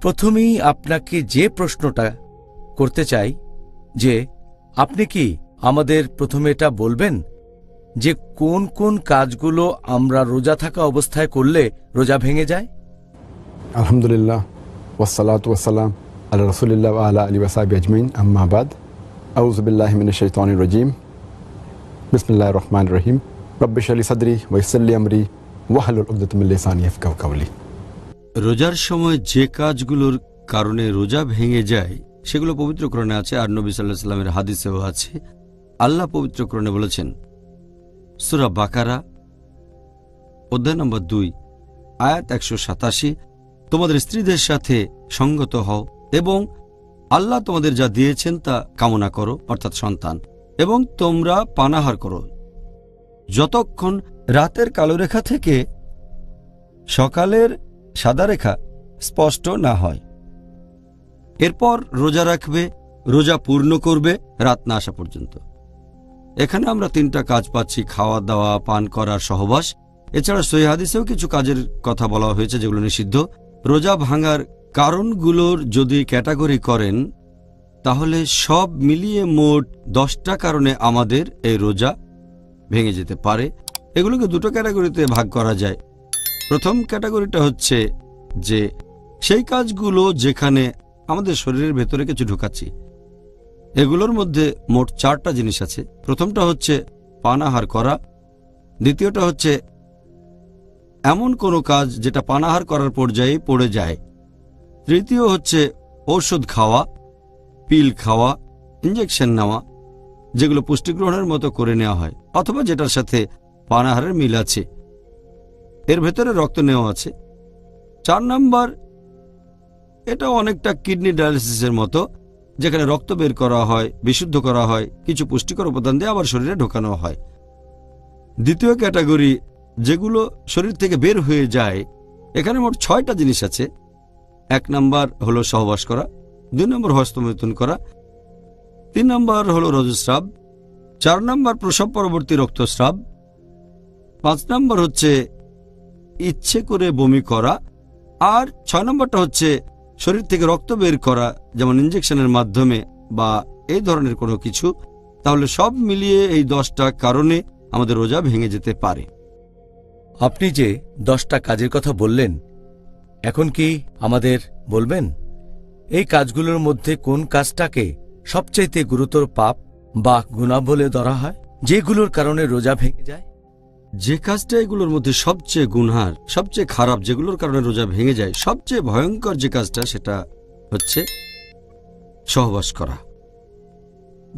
প্রথমেই আপনাকে যে প্রশ্নটা করতে চাই যে আপনি কি আমাদের প্রথমে এটা বলবেন যে কোন কোন কাজগুলো আমরা রোজা থাকা অবস্থায় করলে রোজা ভেঙে যায়? আলহামদুলিল্লাহ ওয়াসসালাতু ওয়াসসালাম আলা রাসূলিল্লাহ ওয়া আলা আলিহি ওয়া সাহবিহি আজমাইন, আম্মা বাদ। আউযু বিল্লাহি মিনাশ শাইতানির রাজীম। বিসমিল্লাহির রহমানির রহিম। রব্বি ইশরাহ লি সাদরি ওয়া ইয়াসসির লি আমরি ওয়াহলুল উকদাতাম মিন লিসানি ইয়াফকাহু কাওলি। রোজার সময় যে কাজগুলোর কারণে রোজা ভেঙে যায় সেগুলো পবিত্র কোরআনে আছে, আর নবী সাল্লাল্লাহু আলাইহি ওয়াসাল্লামের হাদিসেও আছে। আল্লাহ পবিত্র কোরআনে বলেছেন, সূরা বাকারা অধ্যায় নম্বর 2 আয়াত 187, তোমাদের স্ত্রীদের সাথে সঙ্গত হও এবং আল্লাহ তোমাদের যা দিয়েছেন তা কামনা করো, অর্থাৎ সন্তান, এবং তোমরা পানাহার করো যতক্ষণ রাতের কালো রেখা থেকে সকালের সাদা রেখা স্পষ্ট না হয়। এরপর রোজা রাখবে, রোজা পূর্ণ করবে রাত না আসা পর্যন্ত। এখানে আমরা 3টা কাজ পাচ্ছি: খাওয়া দাওয়া, পান করার সহবাস। এছাড়া সহিহ হাদিসেও কিছু কাজের কথা বলা হয়েছে যেগুলো নিষিদ্ধ। রোজা ভাঙার কারণগুলোর যদি ক্যাটাগরি করেন তাহলে সব মিলিয়ে মোট 10টা কারণে আমাদের এই রোজা ভেঙে যেতে পারে। এগুলোকে 2টো ক্যাটাগরিতে ভাগ করা যায়। প্রথম ক্যাটাগরিটা হচ্ছে যে সেই কাজগুলো যেখানে আমাদের শরীরের ভেতরে কিছু ঢুকাচ্ছি। এগুলোর মধ্যে মোট 4টা জিনিস আছে। প্রথমটা হচ্ছে পানাহার করা, দ্বিতীয়টা হচ্ছে এমন কোনো কাজ যেটা পানাহার করার পর্যায়ে পড়ে যায়, তৃতীয় হচ্ছে ঔষধ খাওয়া, পিল খাওয়া, ইঞ্জেকশন নেওয়া, যেগুলো পুষ্টি গ্রহণের মতো করে নেওয়া হয় অথবা যেটার সাথে পানাহারের মিল আছে, এর ভেতরে রক্ত নেওয়া আছে। 4 নাম্বার, এটা অনেকটা কিডনি ডায়ালিসিসের মতো, যেখানে রক্ত বের করা হয়, বিশুদ্ধ করা হয়, কিছু পুষ্টিকর উপাদান দিয়ে আবার শরীরে ঢোকানো হয়। দ্বিতীয় ক্যাটাগরি, যেগুলো শরীর থেকে বের হয়ে যায়, এখানে মোট 6টা জিনিস আছে। 1 নাম্বার হলো সহবাস করা, 2 নম্বর হস্তমৈথুন করা, 3 নম্বর হলো রজস্রাব, 4 নম্বর প্রসব পরবর্তী রক্তস্রাব, 5 নম্বর হচ্ছে ইচ্ছে করে বমি করা, আর 6 নম্বরটা হচ্ছে শরীর থেকে রক্ত বের করা, যেমন ইঞ্জেকশনের মাধ্যমে বা এই ধরনের কোনো কিছু। তাহলে সব মিলিয়ে এই 10টা কারণে আমাদের রোজা ভেঙে যেতে পারে। আপনি যে 10টা কাজের কথা বললেন, এখন কি আমাদের বলবেন এই কাজগুলোর মধ্যে কোন কাজটাকে সবচাইতে গুরুতর পাপ বা গুনাহ বলে ধরা হয়, যেগুলোর কারণে রোজা ভেঙে যায়? যে কাজটা এগুলোর মধ্যে সবচেয়ে গুনহার, সবচেয়ে খারাপ, যেগুলোর কারণে রোজা ভেঙে যায়, সবচেয়ে ভয়ঙ্কর যে কাজটা, সেটা হচ্ছে সহবাস করা।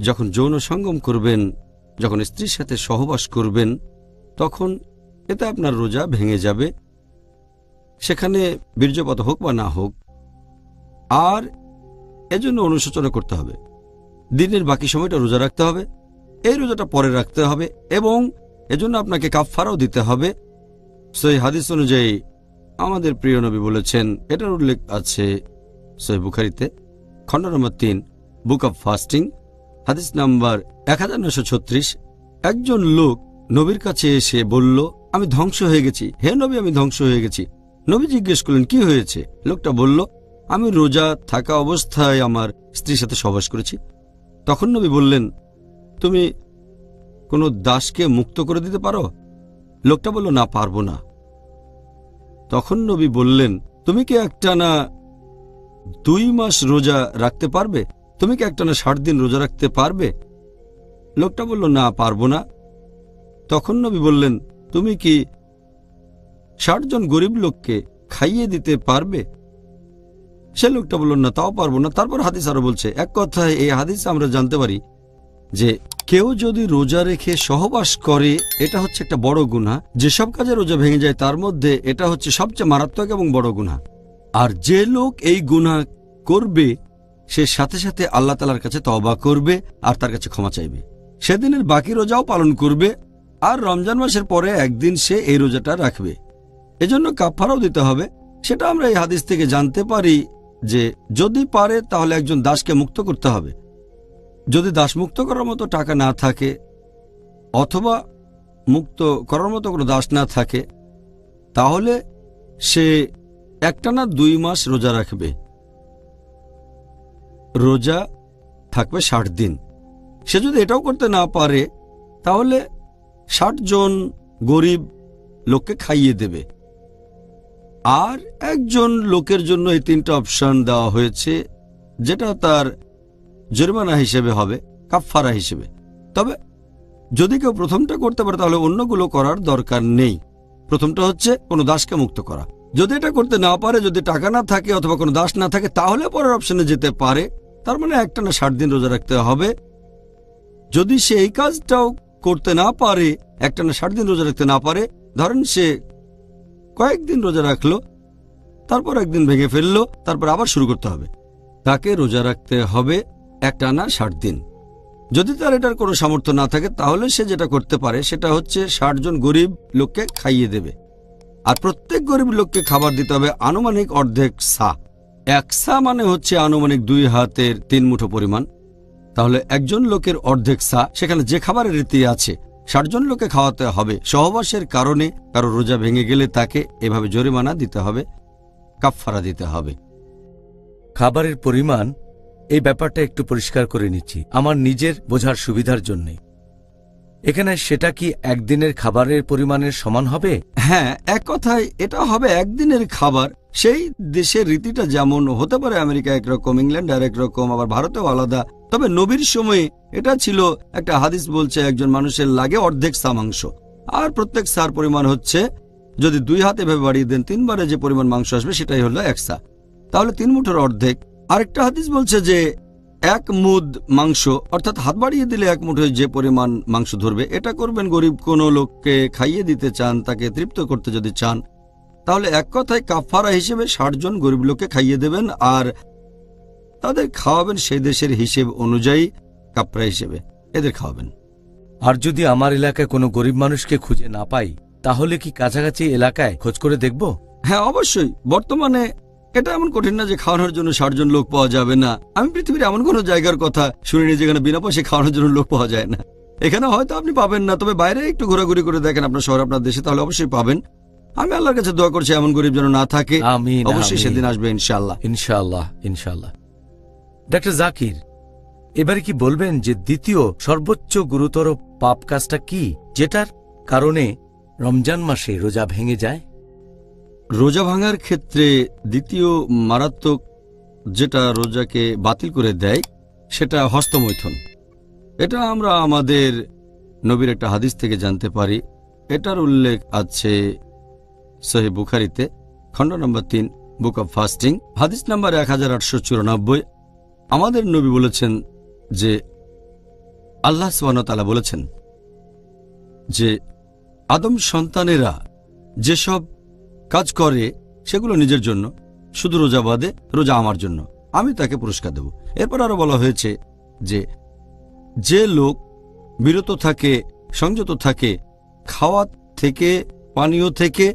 যখন যৌন সঙ্গম করবেন, যখন স্ত্রীর সাথে সহবাস করবেন, তখন এতে আপনার রোজা ভেঙে যাবে, সেখানে বীর্যপাত হোক বা না হোক। আর এজন্য অনুশোচনা করতে হবে। দিনের বাকি সময়টা রোজা রাখতে হবে, এই রোজাটা পরে রাখতে হবে, এবং এজন্য আপনাকে কাফফারাও দিতে হবে। সহিহ হাদিস অনুযায়ী আমাদের প্রিয় নবী বলেছেন, এটার উল্লেখ আছে সহিহ বুখারীতে, খণ্ড নম্বর 3, বুক অব ফাস্টিং, হাদিস নাম্বার 1936। একজন লোক নবীর কাছে এসে বলল, আমি ধ্বংস হয়ে গেছি, হে নবী, আমি ধ্বংস হয়ে গেছি। নবী জিজ্ঞেস করলেন, কি হয়েছে? লোকটা বলল, আমি রোজা থাকা অবস্থায় আমার স্ত্রীর সাথে সহবাস করেছি। তখন নবী বললেন, তুমি কোনো দাসকে মুক্ত করে দিতে পারো? লোকটা বলল, না, পারবো না। তখন নবী বললেন, তুমি কি একটানা 2 মাস রোজা রাখতে পারবে? তুমি কি একটানা 60 দিন রোজা রাখতে পারবে? লোকটা বলল, না, পারবো না। তখন নবী বললেন, তুমি কি 60 জন গরিব লোককে খাইয়ে দিতে পারবে? সে লোকটা বলল, না, তাও পারবো না। তারপর হাদিস আরো বলছে, এক কথায় এই হাদিস আমরা জানতে পারি যে কেউ যদি রোজা রেখে সহবাস করে, এটা হচ্ছে একটা বড় গুনাহ। যেসব কাজে রোজা ভেঙে যায় তার মধ্যে এটা হচ্ছে সবচেয়ে মারাত্মক এবং বড় গুনাহ। আর যে লোক এই গুনাহ করবে, সে সাথে সাথে আল্লাহ তাআলার কাছে তওবা করবে আর তার কাছে ক্ষমা চাইবে। সেদিনের বাকি রোজাও পালন করবে, আর রমজান মাসের পরে একদিন সে এই রোজাটা রাখবে। এজন্য কাফফারাও দিতে হবে। সেটা আমরা এই হাদিস থেকে জানতে পারি যে যদি পারে তাহলে একজন দাসকে মুক্ত করতে হবে। যদি দাস মুক্ত করার মতো টাকা না থাকে অথবা মুক্ত করার মতো কোনো দাস না থাকে, তাহলে সে একটানা 2 মাস রোজা রাখবে। রোজা থাকবে 60 দিন। সে যদি এটাও করতে না পারে তাহলে 60 জন গরিব লোককে খাইয়ে দেবে। আর একজন লোকের জন্য এই 3টা অপশন দেওয়া হয়েছে, যেটা তার জরিমানা হিসেবে হবে, কাফফারা হিসেবে। তবে যদি কেউ প্রথমটা করতে পারে তাহলে অন্যগুলো করার দরকার নেই। প্রথমটা হচ্ছে কোনো দাসকে মুক্ত করা। যদি এটা করতে না পারে, যদি টাকা না থাকে অথবা কোনো দাস না থাকে, তাহলে পরের অপশনে যেতে পারে। তার মানে একটানা 60 দিন রোজা রাখতে হবে। যদি সে এই কাজটাও করতে না পারে, একটানা 60 দিন রোজা রাখতে না পারে, ধরেন সে কয়েকদিন রোজা রাখলো, তারপর একদিন ভেঙে ফেললো, তারপর আবার শুরু করতে হবে। তাকে রোজা রাখতে হবে একটানা 60 দিন। যদি তার এটার কোনো সামর্থ্য না থাকে তাহলে সে যেটা করতে পারে সেটা হচ্ছে 60 জন গরিব লোককে খাইয়ে দেবে। আর প্রত্যেক গরিব লোককে খাবার দিতে হবে আনুমানিক অর্ধেক সা। 1 সা মানে হচ্ছে আনুমানিক 2 হাতের 3 মুঠো পরিমাণ। তাহলে একজন লোকের অর্ধেক সা, সেখানে যে খাবারের রীতি আছে 60 জন লোককে খাওয়াতে হবে। সহবাসের কারণে কারো রোজা ভেঙে গেলে তাকে এভাবে জরিমানা দিতে হবে, কাফফারা দিতে হবে। খাবারের পরিমাণ, এই ব্যাপারটা একটু পরিষ্কার করে নিচ্ছি আমার নিজের বোঝার সুবিধার জন্যে। এখানে সেটা কি একদিনের খাবারের পরিমাণের সমান হবে? হ্যাঁ, এক কথায় এটা হবে একদিনের খাবার। সেই দেশের রীতিটা যেমন হতে পারে, আমেরিকা একরকম, ইংল্যান্ড আর একরকম, আবার ভারতেও আলাদা। তবে নবীর সময়ে এটা ছিল, একটা হাদিস বলছে একজন মানুষের লাগে অর্ধেক সা মাংস। আর প্রত্যেক সার পরিমাণ হচ্ছে, যদি 2 হাত এভাবে বাড়িয়ে দেন 3 বারে যে পরিমাণ মাংস আসবে সেটাই হলো 1 সা। তাহলে 3 মুঠোর অর্ধেক। আরেকটা হাদিস বলছে যে 1 মুদ মাংস, অর্থাৎ হাত বাড়িয়ে দিলে 1 মুঠোয় যে পরিমাণ মাংস ধরবে, এটা করবেন গরিব কোনো লোককে খাইয়ে দিতে চান, তাকে তৃপ্ত করতে যদি চান। তাহলে এক কথায় কাফফারা হিসেবে 60 জন গরিব লোককে খাইয়ে দেবেন আর তাদের খাওয়াবেন সেই দেশের হিসেব অনুযায়ী, কাফফারা হিসেবে এদের খাওয়াবেন। আর যদি আমার এলাকায় কোনো গরিব মানুষকে খুঁজে না পাই, তাহলে কি কাছাকাছি এলাকায় খোঁজ করে দেখব? হ্যাঁ, অবশ্যই। বর্তমানে এটা এমন কঠিন না যে খাওয়ানোর জন্য 60 জন লোক পাওয়া যাবে না। আমি পৃথিবীর এমন কোনো জায়গার কথা শুনিনি যেখানে বিনা পয়সায় খাওয়ানোর জন্য লোক পাওয়া যায় না। এখানে হয়তো আপনি পাবেন না, তবে বাইরে একটু ঘোরাঘুরি করে দেখেন আপনার শহর, আপনার দেশে, তাহলে অবশ্যই পাবেন। আমি আল্লাহর কাছে দোয়া করছি এমন গরিব যেন না থাকে। আমিন, অবশ্যই আমিন। সেদিন আসবে ইনশাআল্লাহ। ইনশাআল্লাহ, ইনশাআল্লাহ। ডক্টর জাকির, এবারে কি বলবেন যে দ্বিতীয় সর্বোচ্চ গুরুতর পাপ কাজটা কি, যেটার কারণে রমজান মাসে রোজা ভেঙে যায়? রোজা ভাঙার ক্ষেত্রে দ্বিতীয় মারাত্মক যেটা রোজাকে বাতিল করে দেয় সেটা হস্তমৈথুন। এটা আমরা আমাদের নবীর একটা হাদিস থেকে জানতে পারি। এটার উল্লেখ আছে সহিহ বুখারীতে, খণ্ড নম্বর 3, বুক অব ফাস্টিং, হাদিস নাম্বার 1894। আমাদের নবী বলেছেন যে আল্লাহ সুবহানাহু ওয়া তাআলা বলেছেন যে আদম সন্তানেরা যেসব কাজ করে সেগুলো নিজের জন্য, শুধু রোজা বাদে, রোজা আমার জন্য, আমি তাকে পুরস্কার দেব। এরপর আরো বলা হয়েছে যে যে লোক বিরত থাকে, সংযত থাকে খাওয়া থেকে, পানীয় থেকে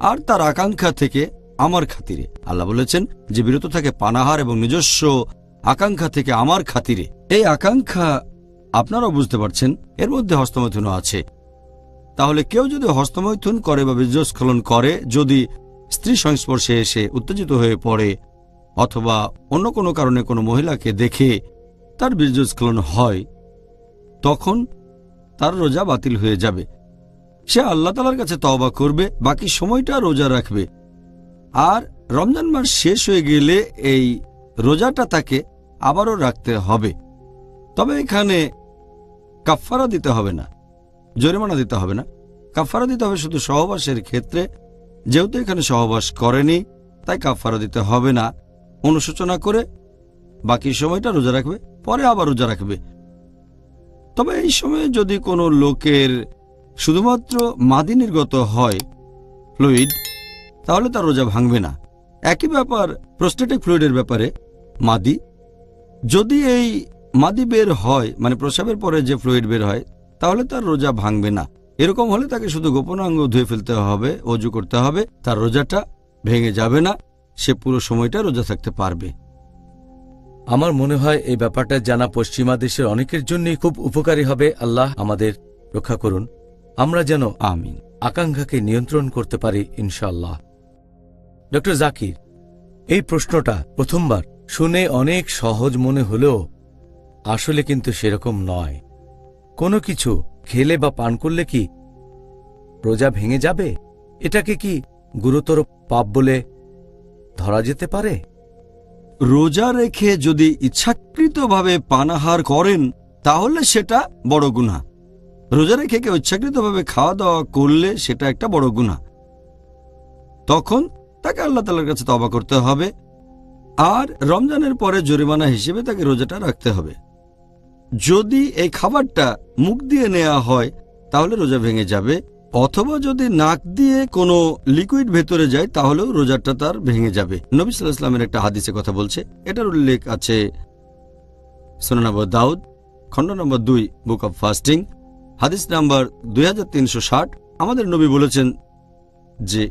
আর তার আকাঙ্ক্ষা থেকে আমার খাতিরে, আল্লাহ বলেছেন যে বিরত থাকে পানাহার এবং নিজস্ব আকাঙ্ক্ষা থেকে আমার খাতিরে। এই আকাঙ্ক্ষা আপনারাও বুঝতে পারছেন, এর মধ্যে হস্তমৈথুনও আছে। তাহলে কেউ যদি হস্তমৈথুন করে বা বীর্যস্খলন করে, যদি স্ত্রী সংস্পর্শে এসে উত্তেজিত হয়ে পড়ে অথবা অন্য কোনো কারণে কোনো মহিলাকে দেখে তার বীর্যস্খলন হয়, তখন তার রোজা বাতিল হয়ে যাবে। সে আল্লাহ তাআলার কাছে তওবা করবে, বাকি সময়টা রোজা রাখবে। আর রমজান মাস শেষ হয়ে গেলে এই রোজাটা তাকে আবারও রাখতে হবে। তবে এখানে কাফফারা দিতে হবে না, জরিমানা দিতে হবে না। কাফফারা দিতে হবে শুধু সহবাসের ক্ষেত্রে। যেহেতু এখানে সহবাস করেনি তাই কাফফারা দিতে হবে না। অনুশোচনা করে বাকি সময়টা রোজা রাখবে, পরে আবার রোজা রাখবে। তবে এই সময়ে যদি কোনো লোকের শুধুমাত্র মাদি নির্গত হয়, ফ্লুইড, তাহলে তার রোজা ভাঙবে না। একই ব্যাপার প্রোস্টেটিক ফ্লুইডের ব্যাপারে। মাদি, যদি এই মাদি বের হয়, মানে প্রস্রাবের পরে যে ফ্লুইড বের হয়, তাহলে তার রোজা ভাঙবে না। এরকম হলে তাকে শুধু গোপনাঙ্গ ধুয়ে ফেলতে হবে, ওযু করতে হবে, তার রোজাটা ভেঙে যাবে না, সে পুরো সময়টা রোজা থাকতে পারবে। আমার মনে হয় এই ব্যাপারটা জানা পশ্চিমা দেশের অনেকের জন্যই খুব উপকারী হবে। আল্লাহ আমাদের রক্ষা করুন, আমরা যেন আমিন। আকাঙ্ক্ষাকে নিয়ন্ত্রণ করতে পারি ইনশাআল্লাহ। ডক্টর জাকির, এই প্রশ্নটা প্রথমবার শুনে অনেক সহজ মনে হলেও আসলে কিন্তু সেরকম নয়। কোনো কিছু খেলে বা পান করলে কি রোজা ভেঙে যাবে? এটাকে কি গুরুতর পাপ বলে ধরা যেতে পারে? রোজা রেখে যদি ইচ্ছাকৃতভাবে পানাহার করেন তাহলে সেটা বড় গুনাহ। রোজা রেখে কেউ ইচ্ছাকৃতভাবে খাওয়া দাওয়া করলে সেটা একটা বড় গুনাহ। তখন তাকে আল্লাহ তাআলার কাছে তওবা করতে হবে, আর রমজানের পরে জরিমানা হিসেবে তাকে রোজাটা রাখতে হবে। যদি এই খাবারটা মুখ দিয়ে নেওয়া হয় তাহলে রোজা ভেঙে যাবে, অথবা যদি নাক দিয়ে কোনো লিকুইড ভেতরে যায় তাহলেও রোজাটা তার ভেঙে যাবে। নবী সাল্লাল্লাহু আলাইহি ওয়াসাল্লামের একটা হাদিসে কথা বলছে, এটার উল্লেখ আছে সুনান আবু দাউদ খণ্ড নম্বর 2 বুক অব ফাস্টিং হাদিস নাম্বার 2360। আমাদের নবী বলেছেন যে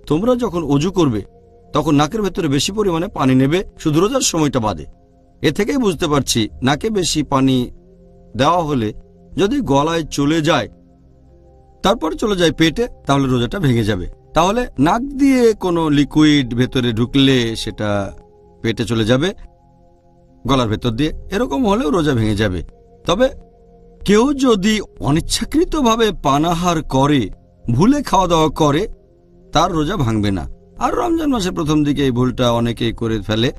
তোমরা যখন ওযু করবে তখন নাকের ভেতরে বেশি পরিমাণে পানি নেবে, শুধু রোজার সময়টা বাদে। এ থেকেই বুঝতে পারছি নাকে বেশি পানি দেওয়া হলে যদি গলায় চলে যায় তারপর চলে যায় পেটে তাহলে রোজাটা ভেঙে যাবে। তাহলে নাক দিয়ে কোনো লিকুইড ভেতরে ঢুকলে সেটা পেটে চলে যাবে গলার ভেতর দিয়ে, এরকম হলেও রোজা ভেঙে যাবে। তবে কেউ যদি অনিচ্ছাকৃতভাবে পানাহার করে, ভুলে খাওয়া দাওয়া করে, তার রোজা ভাঙবে না। আর রমজান মাসের প্রথম দিকে এই ভুলটা অনেকেই করে ফেলে।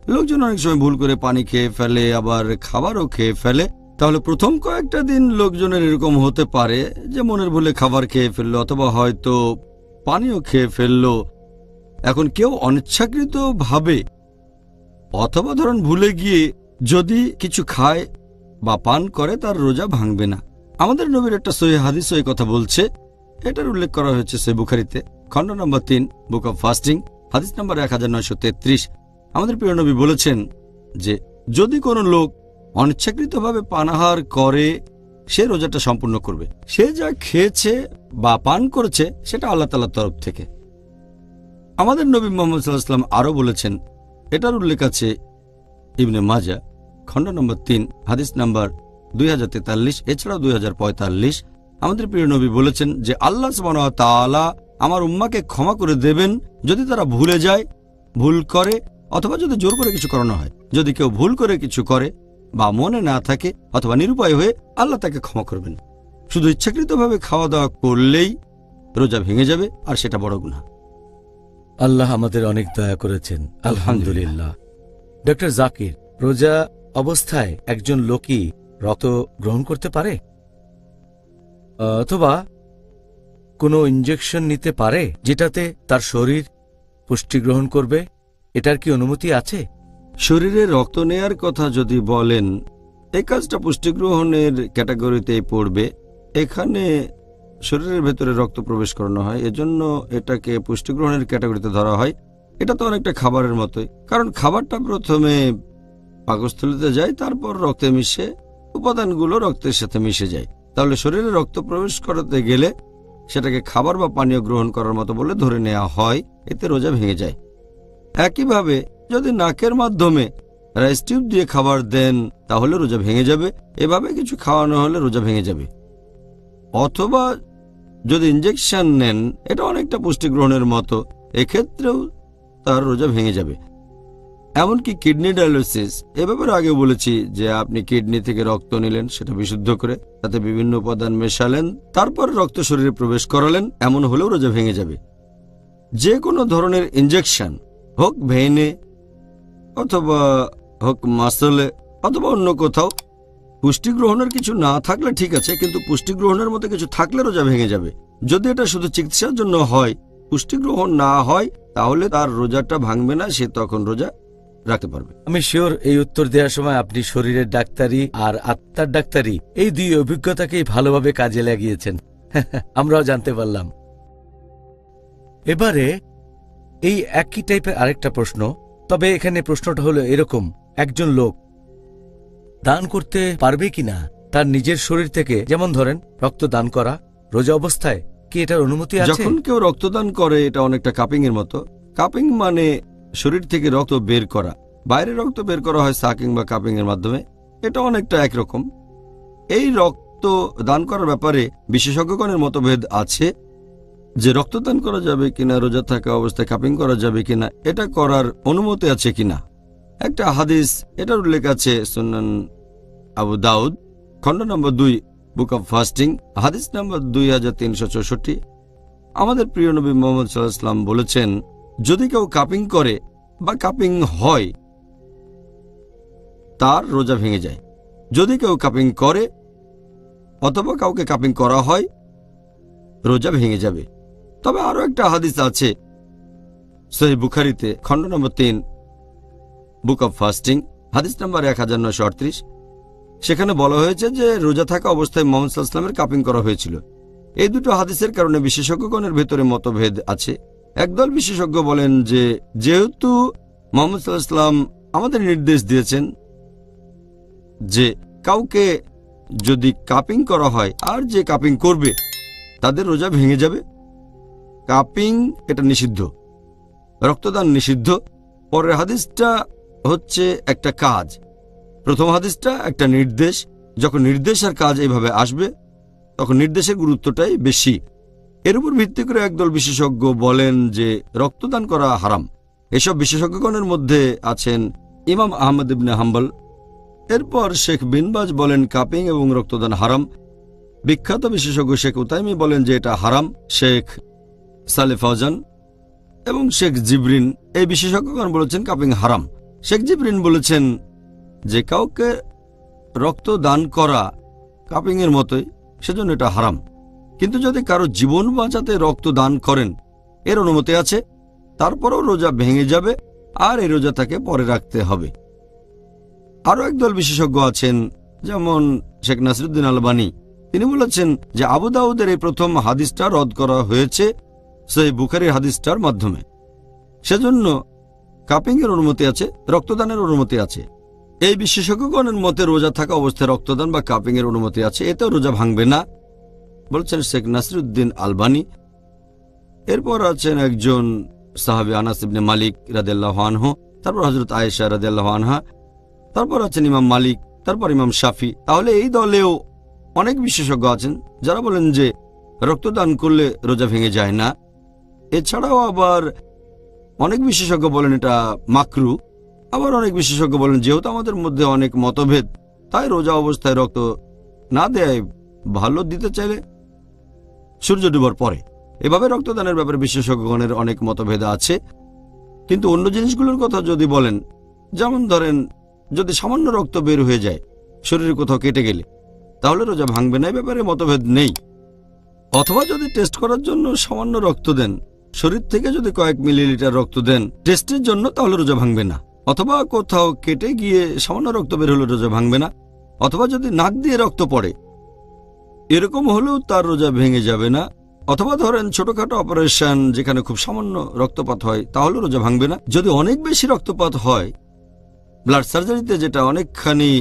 লোকজন অনেক সময় ভুল করে পানি খেয়ে ফেলে, আবার খাবারও খেয়ে ফেলে। তাহলে প্রথম কয়েকটা দিন লোকজনের এরকম হতে পারে যে মনের ভুলে খাবার খেয়ে ফেললো অথবা হয়তো পানিও খেয়ে ফেললো। এখন কেউ অনিচ্ছাকৃতভাবে অথবা ধরুন ভুলে গিয়ে যদি কিছু খায় বা পান করে তার রোজা ভাঙবে না। আমাদের নবীর একটা সহিহ হাদিস এই কথা বলছে, এটার উল্লেখ করা হয়েছে সহিহ বুখারীতে খণ্ড নম্বর 3 বুক অব ফাস্টিং হাদিস নম্বর 1933। আমাদের প্রিয় নবী বলেছেন যে যদি কোনো লোক অনিচ্ছাকৃতভাবে পানাহার করে সে রোজাটা সম্পূর্ণ করবে। সে যা খেয়েছে বা পান করেছে সেটা আল্লাহ তাআলার তরফ থেকে। আমাদের নবী মুহাম্মদ সাল্লাল্লাহু আলাইহি ওয়াসাল্লাম আরও বলেছেন, এটার উল্লেখ আছে ইবনে মাজাহ খণ্ড নম্বর 3 হাদিস নাম্বার 2043, এছাড়াও 2045। আমাদের প্রিয় নবী বলেছেন যে আল্লাহ সুবহানাহু ওয়া তাআলা আমার উম্মাকে ক্ষমা করে দেবেন যদি তারা ভুলে যায়, ভুল করে, অথবা যদি জোর করে কিছু করানো হয়। যদি কেউ ভুল করে কিছু করে বা মনে না থাকে অথবা নিরুপায় হয়ে, আল্লাহ তাকে ক্ষমা করবেন। শুধু ইচ্ছাকৃতভাবে খাওয়া দাওয়া করলেই রোজা ভেঙে যাবে, আর সেটা বড় গুনাহ। আল্লাহ আমাদের অনেক দয়া করেছেন, আলহামদুলিল্লাহ। ডক্টর জাকির, রোজা অবস্থায় একজন লোকই রক্ত গ্রহণ করতে পারে অথবা কোনো ইনজেকশন নিতে পারে যেটাতে তার শরীর পুষ্টি গ্রহণ করবে? এটার কি অনুমতি আছে? শরীরে রক্ত নেয়ার কথা যদি বলেন, এই কাজটা পুষ্টি গ্রহণের ক্যাটাগরিতে পড়বে। এখানে শরীরের ভেতরে রক্ত প্রবেশ করানো হয়, এজন্য এটাকে পুষ্টি গ্রহণের ক্যাটাগরিতে ধরা হয়। এটা তো অনেকটা খাবারের মতোই, কারণ খাবারটা প্রথমে পাকস্থলীতে যায়, তারপর রক্তে মিশে উপাদানগুলো রক্তের সাথে মিশে যায়। তাহলে শরীরে রক্ত প্রবেশ করাতে গেলে সেটাকে খাবার বা পানীয় গ্রহণ করার মতো বলে ধরে নেওয়া হয়, এতে রোজা ভেঙে যায়। একইভাবে যদি নাকের মাধ্যমে রাইস টিউব দিয়ে খাবার দেন তাহলে রোজা ভেঙে যাবে। এভাবে কিছু খাওয়ানো হলে রোজা ভেঙে যাবে। অথবা যদি ইনজেকশন নেন, এটা অনেকটা পুষ্টি গ্রহণের মতো, এক্ষেত্রেও তার রোজা ভেঙে যাবে। এমনকি কিডনি ডায়ালিসিস, এ ব্যাপারে আগে বলেছি যে আপনি কিডনি থেকে রক্ত নিলেন, সেটা বিশুদ্ধ করে তাতে বিভিন্ন উপাদান মেশালেন, তারপর রক্ত শরীরে প্রবেশ করালেন, এমন হলেও রোজা ভেঙে যাবে। যে কোনো ধরনের ইনজেকশন হোক ভেইনে অথবা হোক মাসলে অথবা অন্য কোথাও, পুষ্টি গ্রহণের কিছু না থাকলে ঠিক আছে, কিন্তু পুষ্টি গ্রহণের মতো কিছু থাকলে রোজা ভেঙে যাবে। যদি এটা শুধু চিকিৎসার জন্য হয়, পুষ্টি গ্রহণ না হয়, তাহলে তার রোজাটা ভাঙবে না, সে তখন রোজা রাখতে পারবে। আমি শিওর এই উত্তর দেওয়ার সময় আপনি শরীরের ডাক্তারি আর আত্মার ডাক্তারি এই দুই অভিজ্ঞতাকেই ভালোভাবে কাজে লাগিয়েছেন। আমরাও জানতে পারলাম। এবারে এই একই টাইপের আরেকটা প্রশ্ন, তবে এখানে প্রশ্নটা হলো এরকম, একজন লোক দান করতে পারবে কিনা তার নিজের শরীর থেকে, যেমন ধরেন রক্ত দান করা, রোজা অবস্থায় কি এটার অনুমতি আছে? যখন কেউ রক্তদান করে এটা অনেকটা কাপিং এর মতো। কাপিং মানে শরীর থেকে রক্ত বের করা, বাইরে রক্ত বের করা হয় সাকিং বা কাপিং এর মাধ্যমে, এটা অনেকটা একরকম। এই রক্ত দান করার ব্যাপারে বিশেষজ্ঞগণের মতভেদ আছে যে রক্তদান করা যাবে কিনা, রোজা থাকা অবস্থায় কাপিং করা যাবে কিনা, এটা করার অনুমতি আছে কিনা। একটা হাদিস, এটার উল্লেখ আছে সুনান আবু দাউদ খণ্ড নম্বর 2 বুক অব ফাস্টিং হাদিস নম্বর 2364। আমাদের প্রিয় নবী মুহাম্মদ সাল্লাল্লাহু আলাইহি ওয়াসাল্লাম বলেছেন, যদি কেউ কাপিং করে বা কাপিং হয় তার রোজা ভেঙে যায়। যদি কেউ কাপিং করে অথবা কাউকে কাপিং করা হয় রোজা ভেঙে যাবে। তবে আরও একটা হাদিস আছে সহিহ বুখারীতে খণ্ড নম্বর 3 বুক অব ফাস্টিং হাদিস নম্বর 1938। সেখানে বলা হয়েছে যে রোজা থাকা অবস্থায় মুহাম্মদ সাল্লাল্লাহু আলাইহি ওয়াসাল্লামের কাপিং করা হয়েছিল। এই দুটো হাদিসের কারণে বিশেষজ্ঞগণের ভেতরে মতভেদ আছে। একদল বিশেষজ্ঞ বলেন যে যেহেতু মুহাম্মদ সাল্লাল্লাহু আলাইহি ওয়াসাল্লাম আমাদের নির্দেশ দিয়েছেন যে কাউকে যদি কাপিং করা হয় আর যে কাপিং করবে তাদের রোজা ভেঙে যাবে। কাপিং এটা নিষিদ্ধ, রক্তদান নিষিদ্ধ। পরের হাদিসটা হচ্ছে একটা কাজ, প্রথম হাদিসটা একটা নির্দেশ। যখন নির্দেশ আর কাজ এইভাবে আসবে তখন নির্দেশের গুরুত্বটাই বেশি। এর উপর ভিত্তি করে একদল বিশেষজ্ঞ বলেন যে রক্তদান করা হারাম। এসব বিশেষজ্ঞগণের মধ্যে আছেন ইমাম আহমদ ইবনে হাম্বল। এরপর শেখ বিন বাজ বলেন কাপিং এবং রক্তদান হারাম। বিখ্যাত বিশেষজ্ঞ শেখ উতাইমি বলেন যে এটা হারাম। শেখ সালেহ ফাওজান এবং শেখ জিবরিন এই বিশেষজ্ঞগণ বলেছেন কাপিং হারাম। শেখ জিবরিন বলেছেন যে কাউকে রক্ত দান করা কাপিংয়ের মতোই, সেজন্য এটা হারাম। কিন্তু যদি কারো জীবন বাঁচাতে রক্ত দান করেন এর অনুমতি আছে, তারপরও রোজা ভেঙে যাবে আর এই রোজা তাকে পরে রাখতে হবে। আরও একদল বিশেষজ্ঞ আছেন যেমন শেখ নাসিরুদ্দিন আলবানী। তিনি বলেছেন যে আবু দাউদের এই প্রথম হাদিসটা রদ করা হয়েছে সহিহ বুখারীর হাদিসটার মাধ্যমে, সেজন্য কাপিংয়ের অনুমতি আছে, রক্তদানের অনুমতি আছে। এই বিশেষজ্ঞগণের মতে রোজা থাকা অবস্থায় রক্তদান বা কাপিংয়ের অনুমতি আছে, এতেও রোজা ভাঙবে না বলছেন শেখ নাসিরুদ্দিন আলবানী। এরপর আছেন একজন সাহাবী আনাস ইবনে মালিক রাদিয়াল্লাহু আনহু, তারপর হযরত আয়েশা রাদিয়াল্লাহু আনহা, তারপর আছেন ইমাম মালিক, তারপর ইমাম শাফি। তাহলে এই দলেও অনেক বিশেষজ্ঞ আছেন যারা বলেন যে রক্তদান করলে রোজা ভেঙে যায় না। এছাড়াও আবার অনেক বিশেষজ্ঞ বলেন এটা মাকরু। আবার অনেক বিশেষজ্ঞ বলেন যেহেতু আমাদের মধ্যে অনেক মতভেদ তাই রোজা অবস্থায় রক্ত না দেয় ভালো, দিতে চাইলে সূর্য ডুবার পরে। এভাবে রক্তদানের ব্যাপারে বিশেষজ্ঞগণের অনেক মতভেদ আছে। কিন্তু অন্য জিনিসগুলোর কথা যদি বলেন, যেমন ধরেন যদি সামান্য রক্ত বের হয়ে যায় শরীরে কোথাও কেটে গেলে, তাহলে রোজা ভাঙবে না, এই ব্যাপারে মতভেদ নেই। অথবা যদি টেস্ট করার জন্য সামান্য রক্ত দেন, শরীর থেকে যদি কয়েক মিলিলিটার রক্ত দেন টেস্টের জন্য, তাহলে রোজা ভাঙবে না। অথবা কোথাও কেটে গিয়ে সামান্য রক্ত বের হলে রোজা ভাঙবে না। অথবা যদি নাক দিয়ে রক্ত পড়ে এরকম হলেও তার রোজা ভেঙে যাবে না। অথবা ধরেন ছোটখাটো অপারেশন যেখানে খুব সামান্য রক্তপাত হয় তাহলে রোজা ভাঙবে না। যদি অনেক বেশি রক্তপাত হয়, ব্লাড সার্জারিতে যেটা অনেকখানি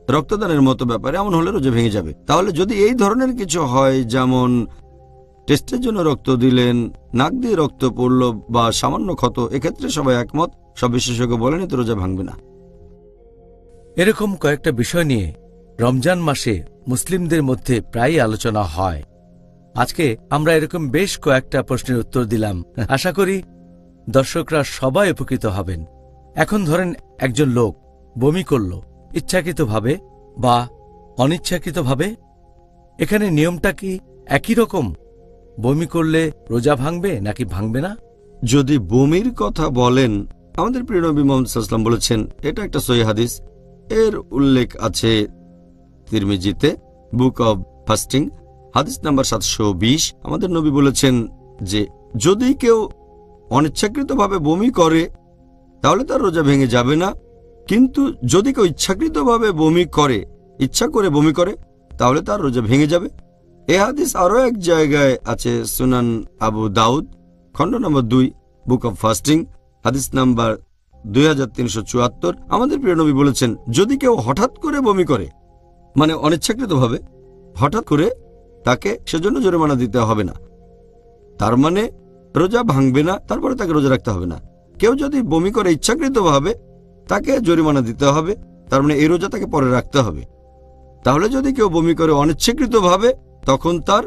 রক্তদানের মতো ব্যাপারে, এমন হলে রোজা ভেঙে যাবে। তাহলে যদি এই ধরনের কিছু হয়, যেমন টেস্টের জন্য রক্ত দিলেন, নাক দিয়ে রক্ত পড়ল বা সামান্য ক্ষত, এক্ষেত্রে সবাই একমত, সব বিশেষজ্ঞ বলেন এতে রোজা ভাঙবে না। এরকম কয়েকটা বিষয় নিয়ে রমজান মাসে মুসলিমদের মধ্যে প্রায়ই আলোচনা হয়। আজকে আমরা এরকম বেশ কয়েকটা প্রশ্নের উত্তর দিলাম। আশা করি দর্শকরা সবাই উপকৃত হবেন। এখন ধরেন একজন লোক বমি করল ইচ্ছাকৃতভাবে বা অনিচ্ছাকৃতভাবে, এখানে নিয়মটা কি একই রকম? বমি করলে রোজা ভাঙবে নাকি ভাঙবে না? যদি বমির কথা বলেন, আমাদের প্রিয় নবী মুহাম্মদ সাল্লাল্লাহু আলাইহি ওয়াসাল্লাম বলেছেন, এটা একটা সহিহ হাদিস, এর উল্লেখ আছে তিরমিজিতে বুক অব ফাস্টিং হাদিস নাম্বার 720। আমাদের নবী বলেছেন যে যদি কেউ অনিচ্ছাকৃতভাবে বমি করে তাহলে তার রোজা ভেঙে যাবে না, কিন্তু যদি কেউ ইচ্ছাকৃতভাবে বমি করে, ইচ্ছা করে বমি করে, তাহলে তার রোজা ভেঙে যাবে। এই হাদিস আরও এক জায়গায় আছে সুনান আবু দাউদ খণ্ড নম্বর 2 বুক অব ফাস্টিং হাদিস নাম্বার 2374। আমাদের প্রিয় নবী বলেছেন যদি কেউ হঠাৎ করে বমি করে, মানে অনিচ্ছাকৃতভাবে হঠাৎ করে, তাকে সেজন্য জরিমানা দিতে হবে না। তার মানে রোজা ভাঙবে না, তারপরে তাকে রোজা রাখতে হবে না। কেউ যদি বমি করে ইচ্ছাকৃতভাবে, তাকে জরিমানা দিতে হবে, তার মানে এই রোজা তাকে পরে রাখতে হবে। তাহলে যদি কেউ বমি করে অনিচ্ছাকৃতভাবে, তখন তার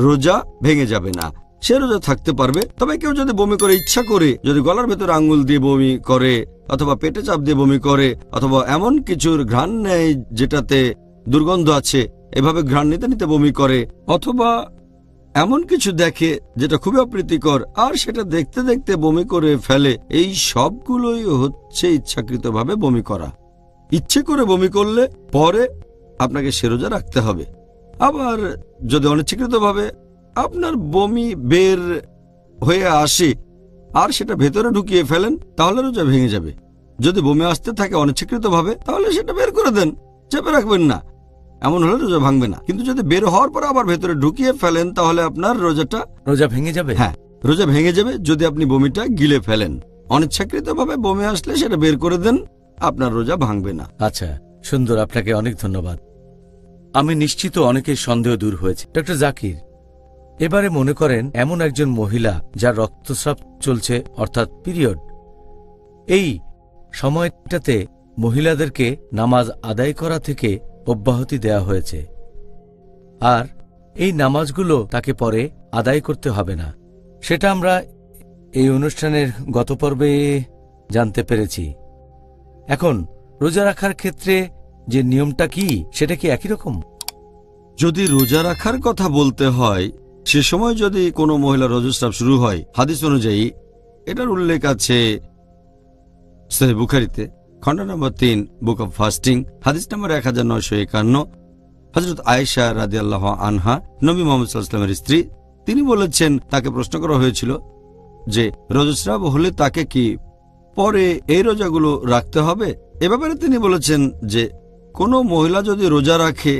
রোজা ভেঙে যাবে না। সে রোজা থাকতে পারবে। তবে কেউ যদি বমি করে ইচ্ছা করে, যদি গলার ভেতরে আঙ্গুল দিয়ে বমি করে অথবা পেটে চাপ দিয়ে বমি করে অথবা এমন কিছুর ঘ্রাণ নেয় যেটাতে দুর্গন্ধ আছে, এভাবে ঘ্রাণ নিতে নিতে বমি করে, অথবা এমন কিছু দেখে যেটা খুবই অপ্রীতিকর আর সেটা দেখতে দেখতে বমি করে ফেলে, এই সবগুলোই হচ্ছে ইচ্ছাকৃতভাবে বমি করা। ইচ্ছে করে বমি করলে পরে আপনাকে সে রোজা রাখতে হবে। আবার যদি অনিচ্ছাকৃতভাবে আপনার বমি বের হয়ে আসে আর সেটা ভেতরে ঢুকিয়ে ফেলেন, তাহলে রোজা ভেঙে যাবে। যদি বমি আসতে থাকে অনিচ্ছাকৃতভাবে, তাহলে সেটা বের করে দেন, চেপে রাখবেন না, এমন হলে রোজা ভাঙবে না। কিন্তু যদি বের হওয়ার পর আবার ভেতরে ঢুকিয়ে ফেলেন, তাহলে আপনার রোজা ভেঙে যাবে। হ্যাঁ, রোজা ভেঙে যাবে যদি আপনি বমিটা গিলে ফেলেন। অনিচ্ছাকৃতভাবে বমি আসলে সেটা বের করে দেন, আপনার রোজা ভাঙবে না। আচ্ছা, সুন্দর, আপনাকে অনেক ধন্যবাদ। আমি নিশ্চিত অনেকের সন্দেহ দূর হয়েছে। ডক্টর জাকির, এবারে মনে করেন এমন একজন মহিলা যার রক্তস্রাব চলছে, অর্থাৎ পিরিয়ড। এই সময়টাতে মহিলাদেরকে নামাজ আদায় করা থেকে অব্যাহতি দেওয়া হয়েছে, আর এই নামাজগুলো তাকে পরে আদায় করতে হবে না। সেটা আমরা এই অনুষ্ঠানের গত পর্বে জানতে পেরেছি। এখন রোজা রাখার ক্ষেত্রে যে নিয়মটা কি, সেটা কি একই রকম? যদি রোজা রাখার কথা বলতে হয়, সে সময় যদি কোনো মহিলা রজস্রাব শুরু হয়, হাদিস অনুযায়ী এটার উল্লেখ আছে সহিহ বুখারীতে, খণ্ড নম্বর 3, বুক অব ফাস্টিং, হাদিস নম্বর 1951। হযরত আয়েশা রাদিয়াল্লাহু আনহা, নবী মুহাম্মদ সাল্লাল্লাহু আলাইহি ওয়াসাল্লামের স্ত্রী, তিনি বলেছেন, তাকে প্রশ্ন করা হয়েছিল যে রজস্রাব হলে তাকে কি পরে এই রোজাগুলো রাখতে হবে। এ ব্যাপারে তিনি বলেছেন যে কোনো মহিলা যদি রোজা রাখে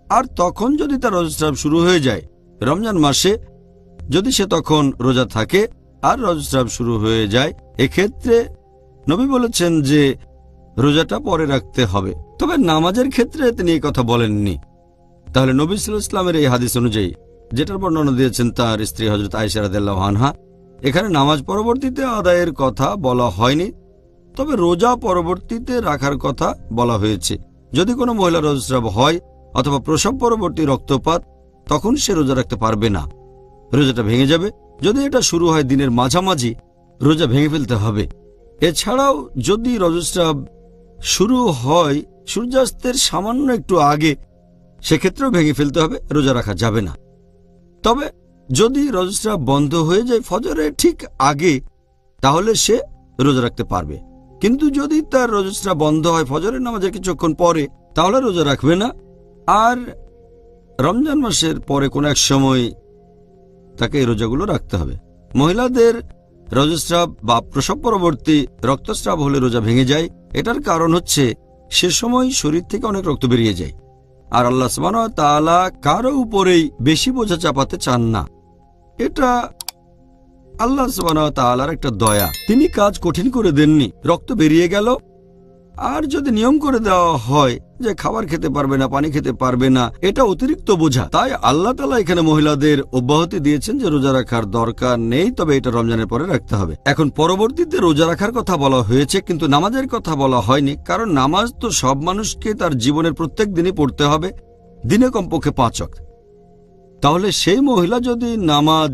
আর তখন যদি তার রজস্রাব শুরু হয়ে যায় রমজান মাসে, যদি সে তখন রোজা থাকে আর রজস্রাব শুরু হয়ে যায়, এক্ষেত্রে নবী বলেছেন যে রোজাটা পরে রাখতে হবে। তবে নামাজের ক্ষেত্রে তিনি এই কথা বলেননি। তাহলে নবী সাল্লাল্লাহু আলাইহি ওয়াসাল্লামের এই হাদিস অনুযায়ী, যেটার বর্ণনা দিয়েছেন তার স্ত্রী হযরত আয়েশা রাদিয়াল্লাহু আনহা, এখানে নামাজ পরবর্তীতে আদায়ের কথা বলা হয়নি, তবে রোজা পরবর্তীতে রাখার কথা বলা হয়েছে। যদি কোনো মহিলা রজস্রাব হয় অথবা প্রসব পরবর্তী রক্তপাত, তখন সে রোজা রাখতে পারবে না, রোজাটা ভেঙে যাবে। যদি এটা শুরু হয় দিনের মাঝামাঝি, রোজা ভেঙে ফেলতে হবে। এছাড়াও যদি রজস্রাব শুরু হয় সূর্যাস্তের সামান্য একটু আগে, সেক্ষেত্রেও ভেঙে ফেলতে হবে, রোজা রাখা যাবে না। তবে যদি রজস্রাব বন্ধ হয়ে যায় ফজরের ঠিক আগে, তাহলে সে রোজা রাখতে পারবে। কিন্তু যদি তার রজস্রাব বন্ধ হয় ফজরের নামাজের কিছুক্ষণ পরে, তাহলে রোজা রাখবে না। আর রমজান মাসের পরে কোনো এক সময় তাকে এই রোজাগুলো রাখতে হবে। মহিলাদের রজস্রাব বা প্রসব পরবর্তী রক্তস্রাব হলে রোজা ভেঙে যায়। এটার কারণ হচ্ছে সে সময় শরীর থেকে অনেক রক্ত বেরিয়ে যায়, আর আল্লাহ সুবহানাহু ওয়া তাআলা কারো উপরেই বেশি বোঝা চাপাতে চান না। এটা আল্লাহ সুবহানাহু ওয়া তাআলার একটা দয়া, তিনি কাজ কঠিন করে দেননি। রক্ত বেরিয়ে গেল, আর যদি নিয়ম করে দেওয়া হয় যে খাবার খেতে পারবে না, পানি খেতে পারবে না, এটা অতিরিক্ত বোঝা। তাই আল্লাহ তাআলা এখানে মহিলাদের অব্যাহতি দিয়েছেন যে রোজা রাখার দরকার নেই, তবে এটা রমজানের পরে রাখতে হবে। এখন পরবর্তীতে রোজা রাখার কথা বলা হয়েছে, কিন্তু নামাজের কথা বলা হয়নি, কারণ নামাজ তো সব মানুষকে তার জীবনের প্রত্যেক দিনই পড়তে হবে, দিনে কমপক্ষে 5 ওয়াক্ত। তাহলে সেই মহিলা যদি নামাজ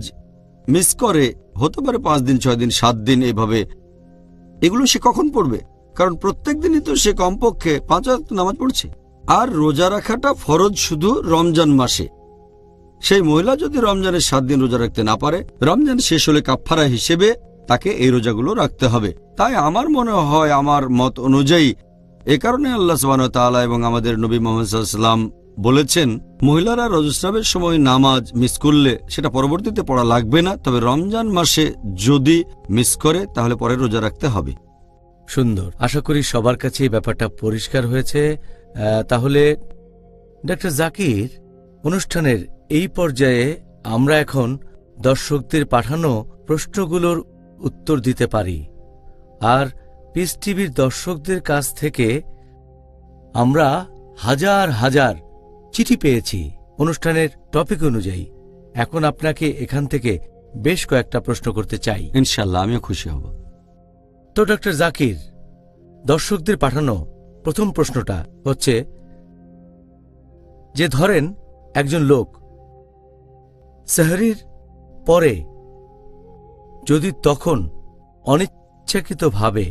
মিস করে, হতে পারে 5 দিন, 6 দিন, 7 দিন, এভাবে, এগুলো সে কখন পড়বে? কারণ প্রত্যেক দিনই তো সে কমপক্ষে 5 ওয়াক্ত নামাজ পড়ছে। আর রোজা রাখাটা ফরজ শুধু রমজান মাসে। সেই মহিলা যদি রমজানের 7 দিন রোজা রাখতে না পারে, রমজান শেষ হলে কাফফারা হিসেবে তাকে এই রোজাগুলো রাখতে হবে। তাই আমার মনে হয়, আমার মত অনুযায়ী, এ কারণে আল্লাহ সুবহানাহু ওয়া তাআলা এবং আমাদের নবী মুহাম্মদ সাল্লাল্লাহু আলাইহি ওয়াসাল্লাম বলেছেন, মহিলারা রজস্রাবের সময় নামাজ মিস করলে সেটা পরবর্তীতে পড়া লাগবে না, তবে রমজান মাসে যদি মিস করে তাহলে পরে রোজা রাখতে হবে। সুন্দর, আশা করি সবার কাছে এই ব্যাপারটা পরিষ্কার হয়েছে। তাহলে ডক্টর জাকির, অনুষ্ঠানের এই পর্যায়ে আমরা এখন দর্শকদের পাঠানো প্রশ্নগুলোর উত্তর দিতে পারি। আর পিস টিভির দর্শকদের কাছ থেকে আমরা হাজার হাজার চিঠি পেয়েছি অনুষ্ঠানের টপিক অনুযায়ী। এখন আপনাকে এখান থেকে বেশ কয়েকটা প্রশ্ন করতে চাই। ইনশাআল্লাহ, আমিও খুশি হব। তো ডক্টর জাকির, দর্শকদের পাঠানো প্রথম প্রশ্নটা হচ্ছে যে ধরেন একজন লোক সেহরির পরে যদি তখন অনিচ্ছাকৃতভাবে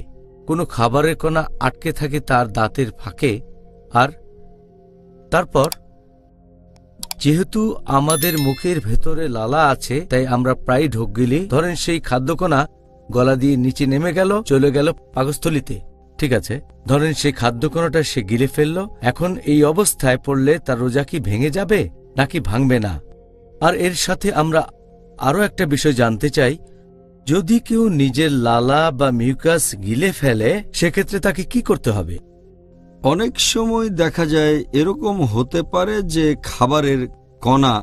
কোনো খাবারের কণা আটকে থাকে তার দাঁতের ফাঁকে, আর তারপর যেহেতু আমাদের মুখের ভেতরে লালা আছে তাই আমরা প্রায় ঢোক গিলি, ধরেন সেই খাদ্যকণা গলা দিয়ে নিচে নেমে গেল, চলে গেল পাকস্থলিতে, ঠিক আছে, ধরেন সেই খাদ্যকণাটা সে গিলে ফেলল। এখন এই অবস্থায় পড়লে তার রোজা কি ভেঙে যাবে নাকি ভাঙবে না? আর এর সাথে আমরা আরও একটা বিষয় জানতে চাই, যদি কেউ নিজের লালা বা মিউকাস গিলে ফেলে সেক্ষেত্রে তাকে কি করতে হবে? অনেক সময় দেখা যায় এরকম হতে পারে যে খাবারের কণা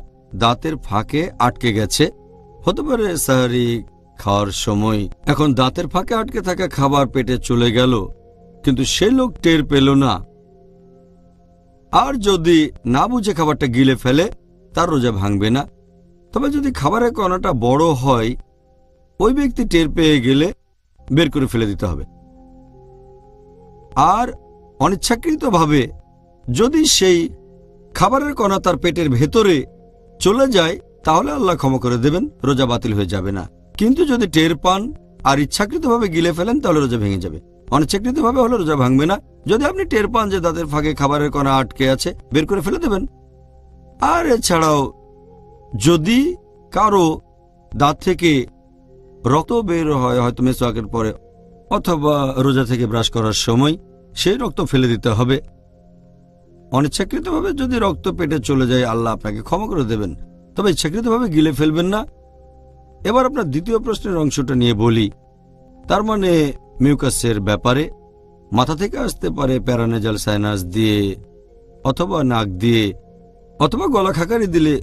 দাঁতের ফাঁকে আটকে গেছে, হতে পারে সাহারি খাওয়ার সময়। এখন দাঁতের ফাঁকে আটকে থাকা খাবার পেটে চলে গেল, কিন্তু সে লোক টের পেল না। আর যদি না বুঝে খাবারটা গিলে ফেলে তার রোজা ভাঙবে না। তবে যদি খাবারের কণাটা বড় হয়, ওই ব্যক্তি টের পেয়ে গেলে বের করে ফেলে দিতে হবে। আর অনিচ্ছাকৃতভাবে যদি সেই খাবারের কণা তার পেটের ভেতরে চলে যায় তাহলে আল্লাহ ক্ষমা করে দেবেন, রোজা বাতিল হয়ে যাবে না। কিন্তু যদি টের পান আর ইচ্ছাকৃতভাবে গিলে ফেলেন তাহলে রোজা ভেঙে যাবে। অনিচ্ছাকৃতভাবে হলে রোজা ভাঙবে না। যদি আপনি টের পান যে দাঁতের ফাঁকে খাবারের কণা আটকে আছে, বের করে ফেলে দেবেন। আর এছাড়াও যদি কারো দাঁত থেকে রক্ত বের হয়, হয়তো মেসওয়াকের পরে অথবা রোজা থেকে ব্রাশ করার সময়, সেই রক্ত ফেলে দিতে হবে। অনিচ্ছাকৃতভাবে যদি রক্ত পেটে চলে যায় আল্লাহ আপনাকে ক্ষমা করে দেবেন, তবে ইচ্ছাকৃতভাবে গিলে ফেলবেন না। এবার আপনার দ্বিতীয় প্রশ্নের অংশটা নিয়ে বলি। তার মানে মিউকাসের ব্যাপারে মাথা থেকে আসতে পারে প্যারানেজাল সাইনাস দিয়ে, অথবা নাক দিয়ে, অথবা গলা খাকারি দিলে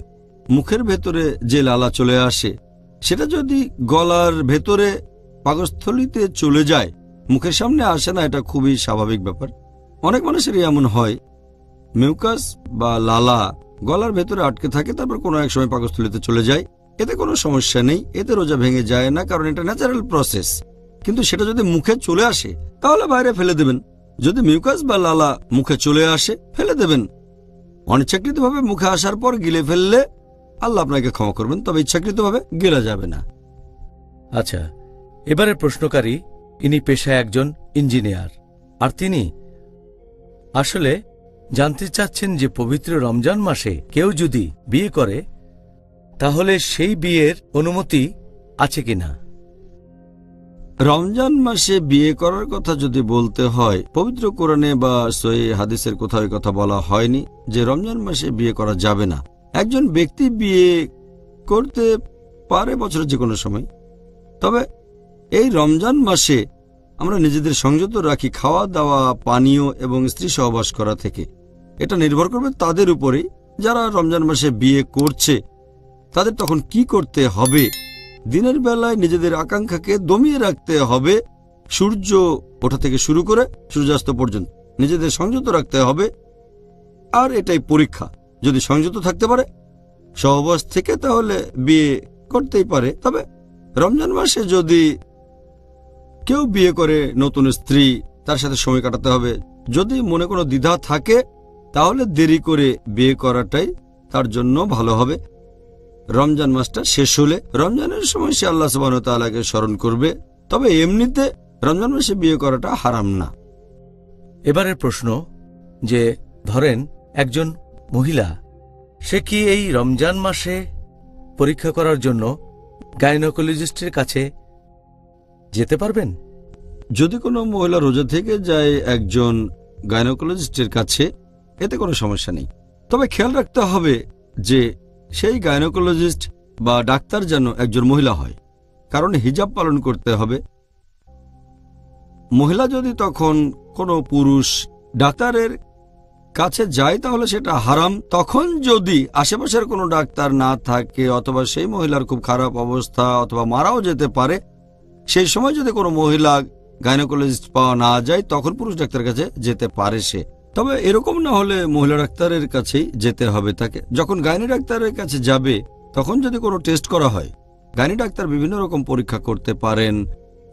মুখের ভেতরে যে লালা চলে আসে সেটা যদি গলার ভেতরে পাকস্থলিতে চলে যায়, মুখের সামনে আসে না, এটা খুবই স্বাভাবিক ব্যাপার। অনেক মানুষেরই এমন হয়, মিউকাস বা লালা গলার ভেতরে আটকে থাকে, তারপর কোনো এক সময় পাকস্থলিতে চলে যায়। এতে কোনো সমস্যা নেই, এতে রোজা ভেঙে যায় না, কারণ এটা ন্যাচারাল প্রসেস। কিন্তু সেটা যদি মুখে চলে আসে তাহলে বাইরে ফেলে দেবেন। যদি মিউকাস বা লালা মুখে চলে আসে ফেলে দেবেন। অনিচ্ছাকৃতভাবে মুখে আসার পর গিলে ফেললে আল্লাহ আপনাকে ক্ষমা করবেন, তবে ইচ্ছাকৃতভাবে গিলা যাবে না। আচ্ছা, এবারে প্রশ্নকারী ইনি পেশায় একজন ইঞ্জিনিয়ার, আর তিনি আসলে জানতে চাচ্ছেন যে পবিত্র রমজান মাসে কেউ যদি বিয়ে করে তাহলে সেই বিয়ের অনুমতি আছে কিনা? রমজান মাসে বিয়ে করার কথা যদি বলতে হয়, পবিত্র কোরআনে বা সহিহ হাদিসের কোথাও এই কথা বলা হয়নি যে রমজান মাসে বিয়ে করা যাবে না। একজন ব্যক্তি বিয়ে করতে পারে বছরের যে কোনো সময়, তবে এই রমজান মাসে আমরা নিজেদের সংযত রাখি খাওয়া দাওয়া, পানীয় এবং স্ত্রী সহবাস করা থেকে। এটা নির্ভর করবে তাদের উপরেই। যারা রমজান মাসে বিয়ে করছে তাদের তখন কি করতে হবে? দিনের বেলায় নিজেদের আকাঙ্ক্ষাকে দমিয়ে রাখতে হবে, সূর্য ওঠা থেকে শুরু করে সূর্যাস্ত পর্যন্ত নিজেদের সংযত রাখতে হবে। আর এটাই পরীক্ষা। যদি সংযত থাকতে পারে সহবাস থেকে তাহলে বিয়ে করতেই পারে। তবে রমজান মাসে যদি কেউ বিয়ে করে নতুন স্ত্রী, তার সাথে সময় কাটাতে হবে। যদি মনে কোনো দ্বিধা থাকে তাহলে দেরি করে বিয়ে করাটাই তার জন্য ভালো হবে। রমজান মাসটা শেষ হলে রমজানের সময় সে আল্লাহ সুবহানাহু ওয়া তাআলাকে স্মরণ করবে। তবে এমনিতে রমজান মাসে বিয়ে করাটা হারাম না। এবারের প্রশ্ন যে ধরেন একজন মহিলা, সে কি এই রমজান মাসে পরীক্ষা করার জন্য গাইনোকোলজিস্টের কাছে যেতে পারবেন? যদি কোনো মহিলা রোজা থেকে যায় একজন গাইনোকোলজিস্টের কাছে, এতে কোনো সমস্যা নেই। তবে খেয়াল রাখতে হবে যে সেই গাইনোকোলজিস্ট বা ডাক্তার যেন একজন মহিলা হয়, কারণ হিজাব পালন করতে হবে। মহিলা যদি তখন কোনো পুরুষ ডাক্তারের কাছে যায় তাহলে সেটা হারাম। তখন যদি আশেপাশের কোনো ডাক্তার না থাকে অথবা সেই মহিলার খুব খারাপ অবস্থা অথবা মারাও যেতে পারে, সেই সময় যদি কোনো মহিলা গাইনোকোলজিস্ট পাওয়া না যায় তখন পুরুষ ডাক্তারের কাছে যেতে পারে সে। তবে এরকম না হলে মহিলা ডাক্তারের কাছেই যেতে হবে তাকে। যখন গাইনি ডাক্তারের কাছে যাবে তখন যদি কোনো টেস্ট করা হয়, গাইনি ডাক্তার বিভিন্ন রকম পরীক্ষা করতে পারেন,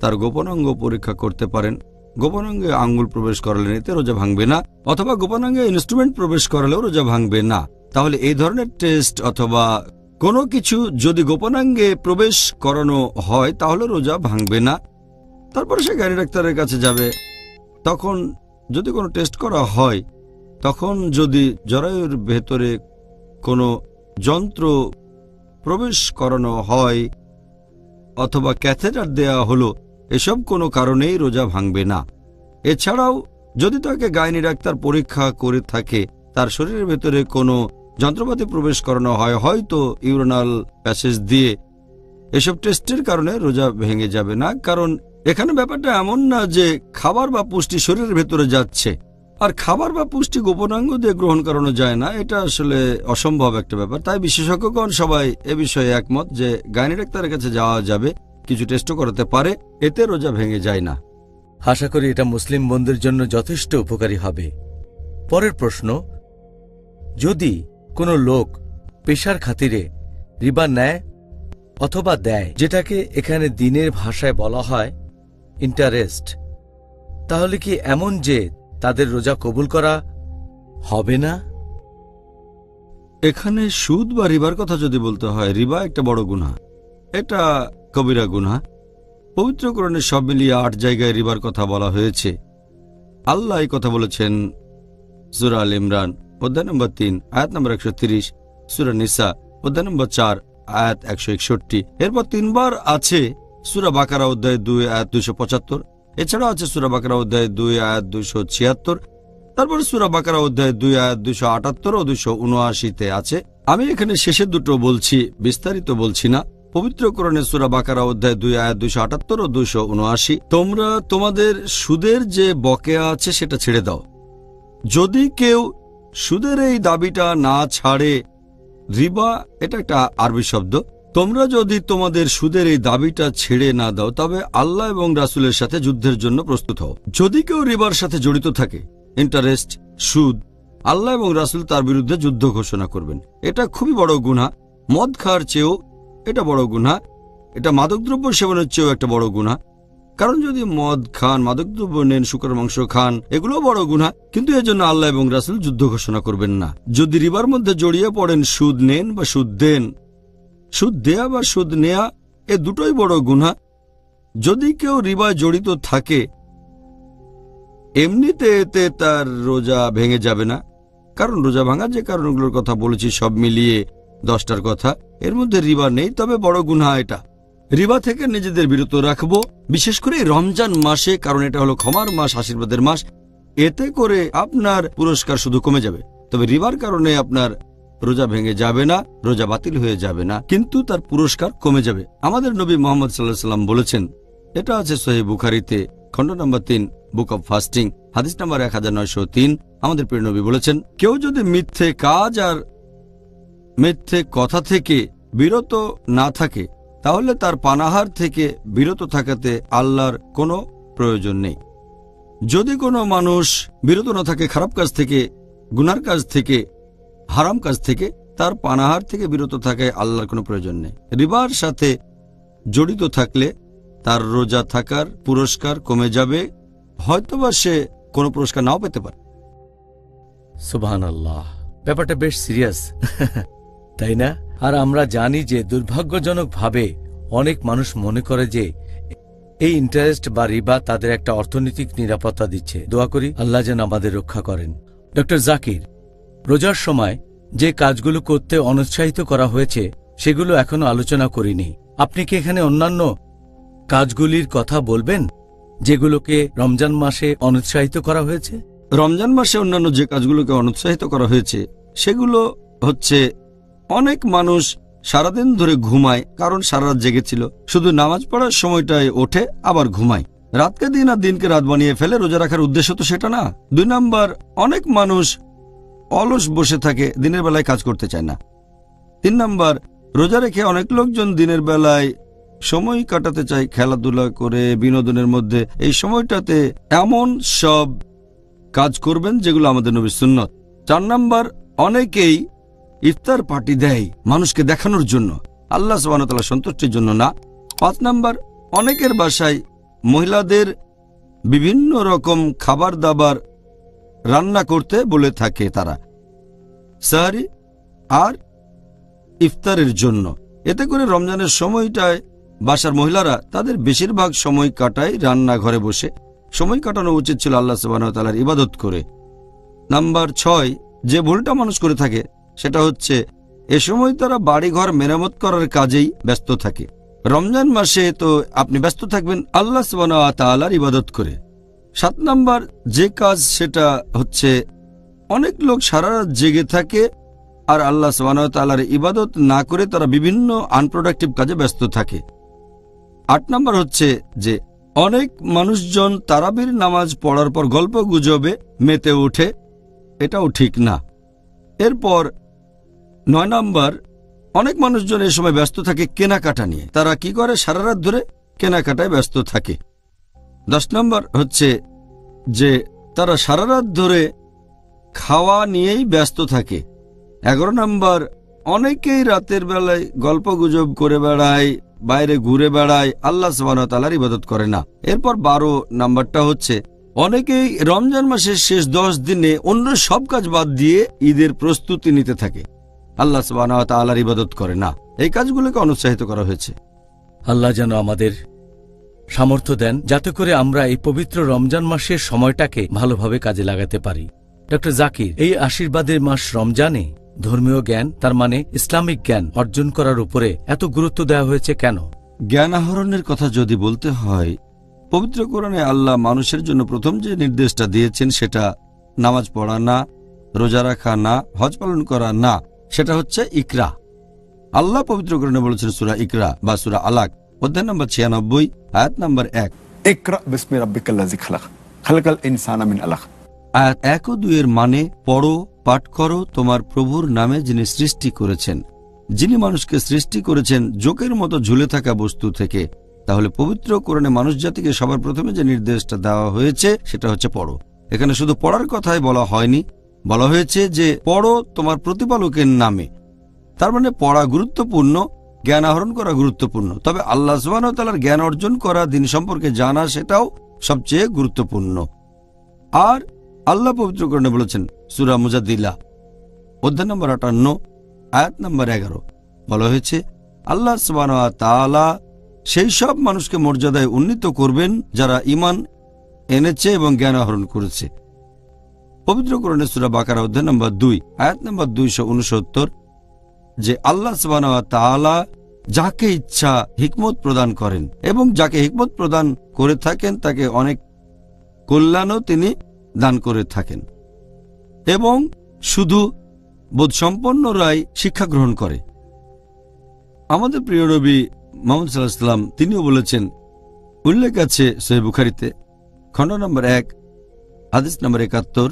তার গোপনাঙ্গ পরীক্ষা করতে পারেন। গোপনাঙ্গে আঙ্গুল প্রবেশ করালে এতে রোজা ভাঙবে না, অথবা গোপনাঙ্গে ইনস্ট্রুমেন্ট প্রবেশ করালেও রোজা ভাঙবে না। তাহলে এই ধরনের টেস্ট অথবা কোনো কিছু যদি গোপনাঙ্গে প্রবেশ করানো হয় তাহলে রোজা ভাঙবে না। তারপরে সে গাইনি ডাক্তারের কাছে যাবে, তখন যদি কোনো টেস্ট করা হয়, তখন যদি জরায়ুর ভেতরে কোনো যন্ত্র প্রবেশ করানো হয় অথবা ক্যাথেটার দেয়া হলো, এসব কোনো কারণেই রোজা ভাঙবে না। এছাড়াও যদি তাকে গাইনি ডাক্তার পরীক্ষা করে থাকে, তার শরীরের ভেতরে কোনো যন্ত্রপাতি প্রবেশ করানো হয়, হয়তো ইউরিনাল প্যাসেজ দিয়ে, এসব টেস্টের কারণে রোজা ভেঙে যাবে না। কারণ এখানে ব্যাপারটা এমন না যে খাবার বা পুষ্টি শরীরের ভেতরে যাচ্ছে, আর খাবার বা পুষ্টি গোপনাঙ্গ দিয়ে গ্রহণ করানো যায় না, এটা আসলে অসম্ভব একটা ব্যাপার। তাই বিশেষজ্ঞগণ সবাই এ বিষয়ে একমত যে গাইনি ডাক্তারের কাছে যাওয়া যাবে, কিছু টেস্টও করাতে পারে, এতে রোজা ভেঙে যায় না। আশা করি এটা মুসলিম বন্ধুর জন্য যথেষ্ট উপকারী হবে। পরের প্রশ্ন, যদি কোনো লোক পেশার খাতিরে রিবা নেয় অথবা দেয়, যেটাকে এখানে দিনের ভাষায় বলা হয় ইন্টারেস্ট, তাহলে কি এমন যে তাদের রোজা কবুল করা হবে না? এখানে সুদ বা রিবার কথা যদি বলতে হয়, রিবা একটা বড় গুনাহ, এটা কবিরা গুনাহ। পবিত্র কোরআনে সব মিলিয়ে 8 জায়গায় রিবার কথা বলা হয়েছে। আল্লাহ এই কথা বলেছেন সূরা আল ইমরান অধ্যায় নম্বর 3 আয়াত নম্বর 130, সূরা নিসা অধ্যায় নম্বর 4 আয়াত 161, এরপর 3 বার আছে সূরা বাকারা অধ্যায় 2 আয়াত 275, এছাড়াও আছে সূরা বাকারা অধ্যায় 2 আয়াত 276, তারপর সূরা বাকারা অধ্যায় 2 আয়াত 278 ও 279-তে আছে। আমি এখানে শেষের দুটো বলছি, বিস্তারিত বলছি না। পবিত্র কোরআনে সূরা বাকারা অধ্যায় 2 আয়াত 278 ও 279, তোমরা তোমাদের সুদের যে বকেয়া আছে সেটা ছেড়ে দাও। যদি কেউ সুদের এই দাবিটা না ছাড়ে, রিবা এটা একটা আরবি শব্দ, তোমরা যদি তোমাদের সুদের এই দাবিটা ছেড়ে না দাও, তবে আল্লাহ এবং রাসূলের সাথে যুদ্ধের জন্য প্রস্তুত হও। যদি কেউ রিবার সাথে জড়িত থাকে, ইন্টারেস্ট, সুদ, আল্লাহ এবং রাসূল তার বিরুদ্ধে যুদ্ধ ঘোষণা করবেন। এটা খুবই বড় গুনাহ। মদ খাওয়ার চেয়েও এটা বড় গুনাহ। এটা মাদকদ্রব্য সেবনের চেয়েও একটা বড় গুনাহ। কারণ যদি মদ খান, মাদকদ্রব্য নেন, শুকরের মাংস খান, এগুলো বড় গুনাহ, কিন্তু এর জন্য আল্লাহ এবং রাসূল যুদ্ধ ঘোষণা করবেন না। যদি রিবার মধ্যে জড়িয়ে পড়েন, সুদ নেন বা সুদ দেন, সুদ দেয়া বা সুদ নেয়া, এ দুটোই বড় গুনাহ। যদি কেউ রিবায় জড়িত থাকে, এমনিতে এতে তার রোজা ভেঙে যাবে না। কারণ রোজা ভাঙার যে কারণগুলোর কথা বলেছি সব মিলিয়ে 10টার কথা, এর মধ্যে রিবা নেই, তবে বড় গুনাহ এটা। রিবা থেকে নিজেদের বিরত রাখবো, বিশেষ করে রমজান মাসে, কারণ এটা হলো ক্ষমার মাস, আশীর্বাদের মাস। এতে করে আপনার পুরস্কার শুধু কমে যাবে, তবে রিবার কারণে আপনার রোজা ভেঙে যাবে না, রোজা বাতিল হয়ে যাবে না, কিন্তু তার পুরস্কার কমে যাবে। আমাদের নবী মুহাম্মদ সাল্লাল্লাহু আলাইহি সাল্লাম বলেছেন, এটা আছে সহিহ বুখারীতে খণ্ড নম্বর 3 বুক অব ফাস্টিং হাদিস নম্বর 1903। আমাদের প্রিয় নবী বলেছেন, কেউ যদি মিথ্যে কাজ আর মিথ্যে কথা থেকে বিরত না থাকে, তাহলে তার পানাহার থেকে বিরত থাকাতে আল্লাহর কোনো প্রয়োজন নেই। যদি কোনো মানুষ বিরত না থাকে খারাপ কাজ থেকে, গুনার কাজ থেকে, হারাম কাজ থেকে, তার পানাহার থেকে বিরত থাকায় আল্লাহর কোনো প্রয়োজন নেই। রিবার সাথে জড়িত থাকলে তার রোজা থাকার পুরস্কার কমে যাবে, হয়তোবা সে কোনো পুরস্কার নাও পেতে পারে। সুবহানাল্লাহ, ব্যাপারটা বেশ সিরিয়াস, তাই না? আর আমরা জানি যে দুর্ভাগ্যজনকভাবে অনেক মানুষ মনে করে যে এই ইন্টারেস্ট বা রিবা তাদের একটা অর্থনৈতিক নিরাপত্তা দিচ্ছে। দোয়া করি আল্লাহ যেন আমাদের রক্ষা করেন। ডক্টর জাকির, রোজার সময় যে কাজগুলো করতে অনুৎসাহিত করা হয়েছে সেগুলো এখনো আলোচনা করিনি। আপনি কি এখানে অন্যান্য কাজগুলির কথা বলবেন যেগুলোকে রমজান মাসে অনুৎসাহিত করা হয়েছে? রমজান মাসে অন্যান্য যে কাজগুলোকে অনুৎসাহিত করা হয়েছে সেগুলো হচ্ছে, অনেক মানুষ সারাদিন ধরে ঘুমায়, কারণ সারা রাত জেগেছিল, শুধু নামাজ পড়ার সময়টায় ওঠে আবার ঘুমায়, রাতকে দিন আর দিনকে রাত বানিয়ে ফেলে। রোজা রাখার উদ্দেশ্য তো সেটা না। 2 নাম্বার, অনেক মানুষ অলস বসে থাকে, দিনের বেলায় কাজ করতে চায় না। 3 নাম্বার, রোজা রেখে অনেক লোকজন দিনের বেলায় সময় কাটাতে চায় খেলাধুলা করে, বিনোদনের মধ্যে। এই সময়টাতে এমন সব কাজ করবেন যেগুলো আমাদের নবীর সুন্নত। 4 নাম্বার, অনেকেই ইফতার পার্টি দেয় মানুষকে দেখানোর জন্য, আল্লাহ সুবহানাহু ওয়া তাআলা সন্তুষ্টির জন্য না। 5 নাম্বার, অনেকের বাসায় মহিলাদের বিভিন্ন রকম খাবার দাবার রান্না করতে বলে থাকে তারা, সাহরি আর ইফতারের জন্য। এতে করে রমজানের সময়টায় বাসার মহিলারা তাদের বেশিরভাগ সময় কাটায় রান্নাঘরে বসে। সময় কাটানো উচিত ছিল আল্লাহ সুবহানাহু ওয়া তাআলার ইবাদত করে। নাম্বার 6, যে ভুলটা মানুষ করে থাকে সেটা হচ্ছে এ সময় তারা বাড়িঘর মেরামত করার কাজেই ব্যস্ত থাকে। রমজান মাসে তো আপনি ব্যস্ত থাকবেন আল্লাহ সুবহানাহু ওয়া তাআলার ইবাদত করে। 7 নাম্বার যে কাজ সেটা হচ্ছে অনেক লোক সারা রাত জেগে থাকে আর আল্লাহ সুবহানাহু ওয়া তাআলার ইবাদত না করে তারা বিভিন্ন আনপ্রোডাক্টিভ কাজে ব্যস্ত থাকে। 8 নাম্বার হচ্ছে যে অনেক মানুষজন তারাবির নামাজ পড়ার পর গল্প গুজবে মেতে ওঠে, এটাও ঠিক না। এরপর 9 নাম্বার, অনেক মানুষজন এই সময় ব্যস্ত থাকে কেনাকাটা নিয়ে। তারা কি করে? সারা রাত ধরে কেনাকাটায় ব্যস্ত থাকে। 10 নাম্বার হচ্ছে যে তারা সারা রাত ধরে খাওয়া নিয়েই ব্যস্ত থাকে। 11 নাম্বার, অনেকেই রাতের বেলায় গল্প গুজব করে বেড়ায়, বাইরে ঘুরে বেড়ায়, আল্লাহ সুবহানাহু ওয়া তাআলার ইবাদত করে না। এরপর 12 নাম্বারটা হচ্ছে অনেকেই রমজান মাসের শেষ 10 দিনে অন্য সব কাজ বাদ দিয়ে ঈদের প্রস্তুতি নিতে থাকে, আল্লাহ সুবহানাহু ওয়া তাআলার ইবাদত করে না। এই কাজগুলোকে অনুৎসাহিত করা হয়েছে। আল্লাহ যেন আমাদের সামর্থ্য দেন যাতে করে আমরা এই পবিত্র রমজান মাসের সময়টাকে ভালোভাবে কাজে লাগাতে পারি। ডক্টর জাকির, এই আশীর্বাদের মাস রমজানে ধর্মীয় জ্ঞান, তার মানে ইসলামিক জ্ঞান অর্জন করার উপরে এত গুরুত্ব দেওয়া হয়েছে কেন? জ্ঞান আহরণের কথা যদি বলতে হয়, পবিত্র কোরআনে আল্লাহ মানুষের জন্য প্রথম যে নির্দেশটা দিয়েছেন সেটা নামাজ পড়া না, রোজা রাখা না, হজ পালন করা না, সেটা হচ্ছে ইকরা। আল্লাহ পবিত্র কোরআনে বলেছেন সূরা ইকরা বা সূরা আলাক অধ্যায় নম্বর 96 আয়াত নম্বর 1, ইকরা বিসমি রাব্বিকাল্লাযী খালাক খালাকাল ইনসানা মিন আলাক। আয়াত 1 ও 2 এর মানে পড়ো, পাঠ করো তোমার প্রভুর নামে যিনি সৃষ্টি করেছেন, যিনি মানুষকে সৃষ্টি করেছেন জোকের মতো ঝুলে থাকা বস্তু থেকে। তাহলে পবিত্র কোরআনে মানুষ জাতিকে সবার প্রথমে যে নির্দেশটা দেওয়া হয়েছে সেটা হচ্ছে পড়ো। এখানে শুধু পড়ার কথাই বলা হয়নি, বলা হয়েছে যে পড়ো তোমার প্রতিপালকের নামে। তার মানে পড়া গুরুত্বপূর্ণ, জ্ঞান আহরণ করা গুরুত্বপূর্ণ, তবে আল্লাহ সুবহানাহু ওয়া তাআলার জ্ঞান অর্জন করা, দিন সম্পর্কে জানা, সেটাও সবচেয়ে গুরুত্বপূর্ণ। আর আল্লাহ পবিত্র কোরআনে বলেছেন সূরা মুজাদ্দিলা অধ্যায় নম্বর 58 আয়াত নম্বর 11, বলা হয়েছে আল্লাহ সুবহানাহু ওয়া তাআলা সেই সব মানুষকে মর্যাদায় উন্নীত করবেন যারা ঈমান এনেছে এবং জ্ঞান আহরণ করেছে। পবিত্র কোরআনে সূরা বাকারা অধ্যায় নম্বর 2 আয়াত নম্বর 269, যে আল্লাহ সুবহানাহু ওয়া তাআলা যাকে ইচ্ছা হিকমত প্রদান করেন এবং যাকে হিকমত প্রদান করে থাকেন তাকে অনেক কল্যাণও তিনি দান করে থাকেন, এবং শুধু বোধসম্পন্নরাই শিক্ষা গ্রহণ করে। আমাদের প্রিয় নবী মুহাম্মদ সাল্লাল্লাহু আলাইহি ওয়াসাল্লাম তিনিও বলেছেন, উল্লেখ আছে সহিহ বুখারীতে খণ্ড নম্বর 1 হাদিস নম্বর 71,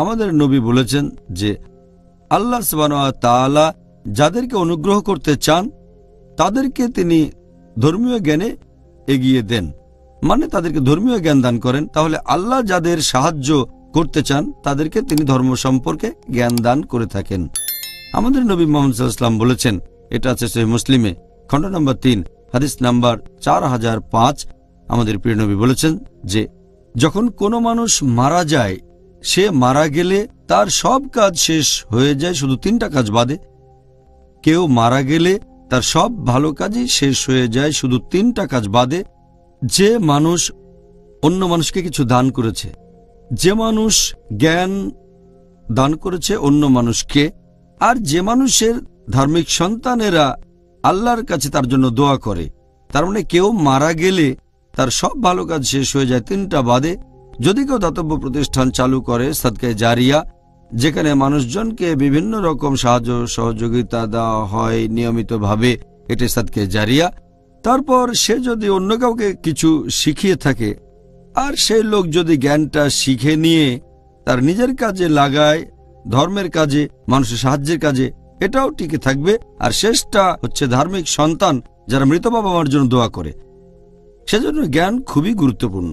আমাদের নবী বলেছেন যে আল্লাহ সুবহানাহু ওয়া তাআলা যাদেরকে অনুগ্রহ করতে চান তাদেরকে তিনি ধর্মীয় জ্ঞানে এগিয়ে দেন, মানে তাদেরকে ধর্মীয় জ্ঞান দান করেন। তাহলে আল্লাহ যাদের সাহায্য করতে চান তাদেরকে তিনি ধর্ম সম্পর্কে জ্ঞান দান করে থাকেন। আমাদের নবী মুহাম্মদ সাল্লাল্লাহু আলাইহি ওয়াসাল্লাম বলেছেন, এটা আছে সহিহ মুসলিমে খণ্ড নম্বর 3 হাদিস নাম্বার 4005, আমাদের প্রিয় নবী বলেছেন যে যখন কোনো মানুষ মারা যায়, সে মারা গেলে তার সব কাজ শেষ হয়ে যায় শুধু 3টা কাজ বাদে। কেউ মারা গেলে তার সব ভালো কাজই শেষ হয়ে যায় শুধু 3টা কাজ বাদে। যে মানুষ অন্য মানুষকে কিছু দান করেছে, যে মানুষ জ্ঞান দান করেছে অন্য মানুষকে, আর যে মানুষের ধার্মিক সন্তানেরা আল্লাহর কাছে তার জন্য দোয়া করে। তার মানে কেউ মারা গেলে তার সব ভালো কাজ শেষ হয়ে যায় 3টা বাদে। যদি কেউ দাতব্য প্রতিষ্ঠান চালু করে, সাদকায়ে জারিয়া, যেখানে মানুষজনকে বিভিন্ন রকম সাহায্য সহযোগিতা দেওয়া হয় নিয়মিতভাবে, এটি সাদকায়ে জারিয়া। তারপর সে যদি অন্য কাউকে কিছু শিখিয়ে থাকে আর সেই লোক যদি জ্ঞানটা শিখে নিয়ে তার নিজের কাজে লাগায়, ধর্মের কাজে, মানুষের সাহায্যের কাজে, এটাও টিকে থাকবে। আর শেষটা হচ্ছে ধার্মিক সন্তান যারা মৃত বাবা মার জন্য দোয়া করে। সেজন্য জ্ঞান খুবই গুরুত্বপূর্ণ।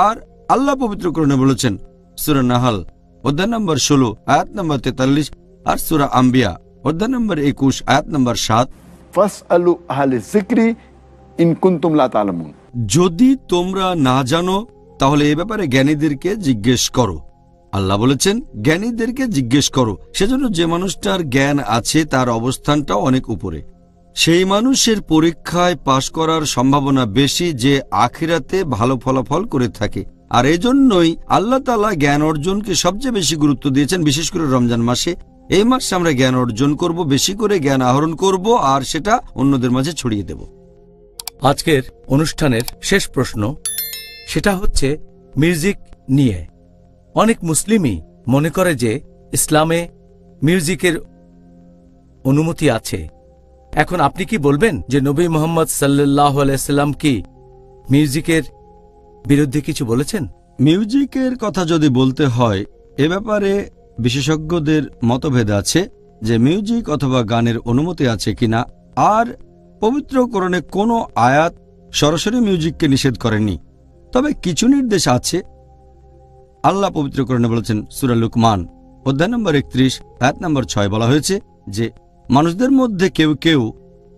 আর আল্লাহ পবিত্র কোরআনে বলেছেন সূরা নাহল অধ্যায় নম্বর 16 আয়াত নম্বর 43 আর সূরা আম্বিয়া অধ্যায় নম্বর 21 আয়াত নম্বর 7, ফাসআলু আহলে যিকরি ইন কুনতুম লা তা'লামুন। যদি তোমরা না জানো তাহলে এ ব্যাপারে জ্ঞানীদেরকে জিজ্ঞেস করো। আল্লাহ বলেছেন জ্ঞানীদেরকে জিজ্ঞেস করো। সেজন্য যে মানুষটার জ্ঞান আছে তার অবস্থানটাও অনেক উপরে। সেই মানুষের পরীক্ষায় পাশ করার সম্ভাবনা বেশি যে আখিরাতে ভালো ফলাফল করে থাকে। আর এজন্যই আল্লাহ তাআলা জ্ঞান অর্জনকে সবচেয়ে বেশি গুরুত্ব দিয়েছেন, বিশেষ করে রমজান মাসে। এই মাসে আমরা জ্ঞান অর্জন করব, বেশি করে জ্ঞান আহরণ করব আর সেটা অন্যদের মাঝে ছড়িয়ে দেব। আজকের অনুষ্ঠানের শেষ প্রশ্ন, সেটা হচ্ছে মিউজিক নিয়ে। অনেক মুসলিমই মনে করে যে ইসলামে মিউজিকের অনুমতি আছে। এখন আপনি কি বলবেন যে নবী মুহাম্মদ সাল্লাল্লাহু আলাইহি সাল্লাম কি মিউজিকের বিরুদ্ধে কিছু বলেছেন? মিউজিকের কথা যদি বলতে হয়, এ ব্যাপারে বিশেষজ্ঞদের মতভেদ আছে যে মিউজিক অথবা গানের অনুমতি আছে কিনা। আর পবিত্র কোরআনে কোনো আয়াত সরাসরি মিউজিককে নিষেধ করেনি, তবে কিছু নির্দেশ আছে। আল্লাহ পবিত্র কোরআনে বলেছেন, সূরা লুকমান অধ্যায় নম্বর 31 আয়াত নম্বর 6 বলা হয়েছে যে মানুষদের মধ্যে কেউ কেউ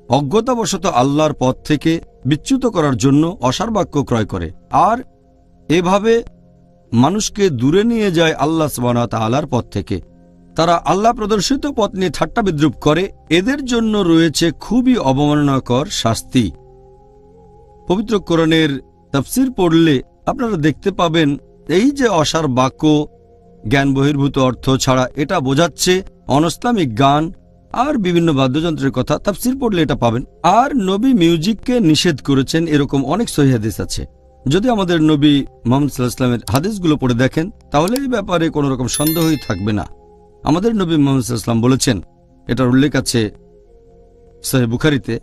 অজ্ঞতাবশত আল্লাহর পথ থেকে বিচ্যুত করার জন্য অসার বাক্য ক্রয় করে আর এভাবে মানুষকে দূরে নিয়ে যায় আল্লাহ সুবহানাহু ওয়া তাআলার পথ থেকে। তারা আল্লাহ প্রদর্শিত পথ নিয়ে ঠাট্টা বিদ্রুপ করে। এদের জন্য রয়েছে খুবই অবমাননাকর শাস্তি। পবিত্র কোরআনের তাফসীর পড়লে আপনারা দেখতে পাবেন এই যে অসার বাক্য জ্ঞান বহির্ভূত অর্থ ছাড়া, এটা বোঝাচ্ছে অনইসলামিক গান আর বিভিন্ন বাদ্যযন্ত্রের কথা। তাফসীর পড়লে এটা পাবেন। আর নবী মিউজিককে নিষেধ করেছেন এরকম অনেক সহিহ হাদিস আছে। যদি আমাদের নবী মুহাম্মদ সাল্লাল্লাহু আলাইহি ওয়াসাল্লামের হাদিসগুলো পড়ে দেখেন তাহলে এই ব্যাপারে কোনো রকম সন্দেহই থাকবে না। আমাদের নবী মুহাম্মদ সাল্লাল্লাহু আলাইহি ওয়াসাল্লাম বলেছেন, এটার উল্লেখ আছে সহিহ বুখারীতে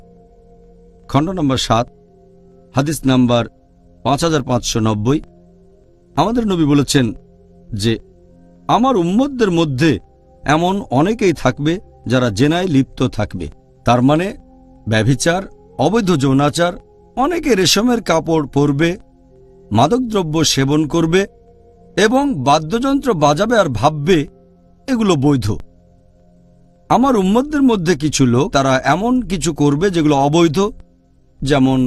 খণ্ড নম্বর 7 হাদিস নাম্বার 5590। আমাদের নবী বলেছেন যে আমার উম্মতদের মধ্যে এমন অনেকেই থাকবে যারা জেনায় লিপ্ত থাকবে। তার মানে ব্যভিচার, অবৈধ যৌনাচার, অনেকে রেশমের কাপড় পরবে, মাদকদ্রব্য সেবন করবে এবং বাদ্যযন্ত্র বাজাবে আর ভাববে এগুলো বৈধ। আমার উম্মতদের মধ্যে কিছু লোক তারা এমন কিছু করবে যেগুলো অবৈধ, যেমন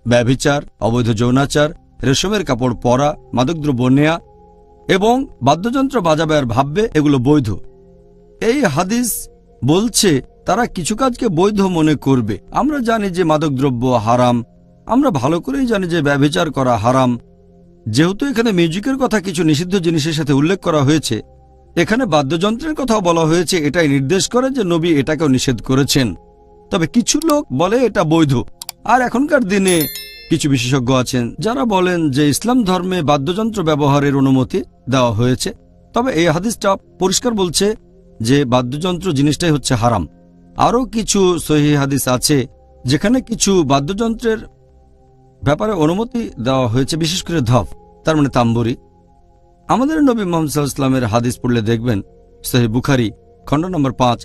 ব্যভিচার, অবৈধ যৌনাচার, রেশমের কাপড় পরা, মাদকদ্রব্য নেয়া এবং বাদ্যযন্ত্র বাজাবে আর ভাববে এগুলো বৈধ। এই হাদিস বলছে তারা কিছু কাজকে বৈধ মনে করবে। আমরা জানি যে মাদকদ্রব্য হারাম, আমরা ভালো করেই জানি যে ব্যভিচার করা হারাম। যেহেতু এখানে মিউজিকের কথা কিছু নিষিদ্ধ জিনিসের সাথে উল্লেখ করা হয়েছে, এখানে বাদ্যযন্ত্রের কথাও বলা হয়েছে, এটাই নির্দেশ করে যে নবী এটাকেও নিষেধ করেছেন। তবে কিছু লোক বলে এটা বৈধ। আর এখনকার দিনে কিছু বিশেষজ্ঞ আছেন যারা বলেন যে ইসলাম ধর্মে বাদ্যযন্ত্র ব্যবহারের অনুমতি দেওয়া হয়েছে। তবে এই হাদিসটা পরিষ্কার বলছে যে বাদ্যযন্ত্র জিনিসটাই হচ্ছে হারাম। আরও কিছু সহিহ হাদিস আছে যেখানে কিছু বাদ্যযন্ত্রের ব্যাপারে অনুমতি দেওয়া হয়েছে, বিশেষ করে ধপ, তার মানে তাম্বুরি। আমাদের নবী মুহাম্মদ সাল্লাল্লাহু আলাইহি ওয়াসাল্লামের হাদিস পড়লে দেখবেন সহিহ বুখারী খণ্ড নম্বর 5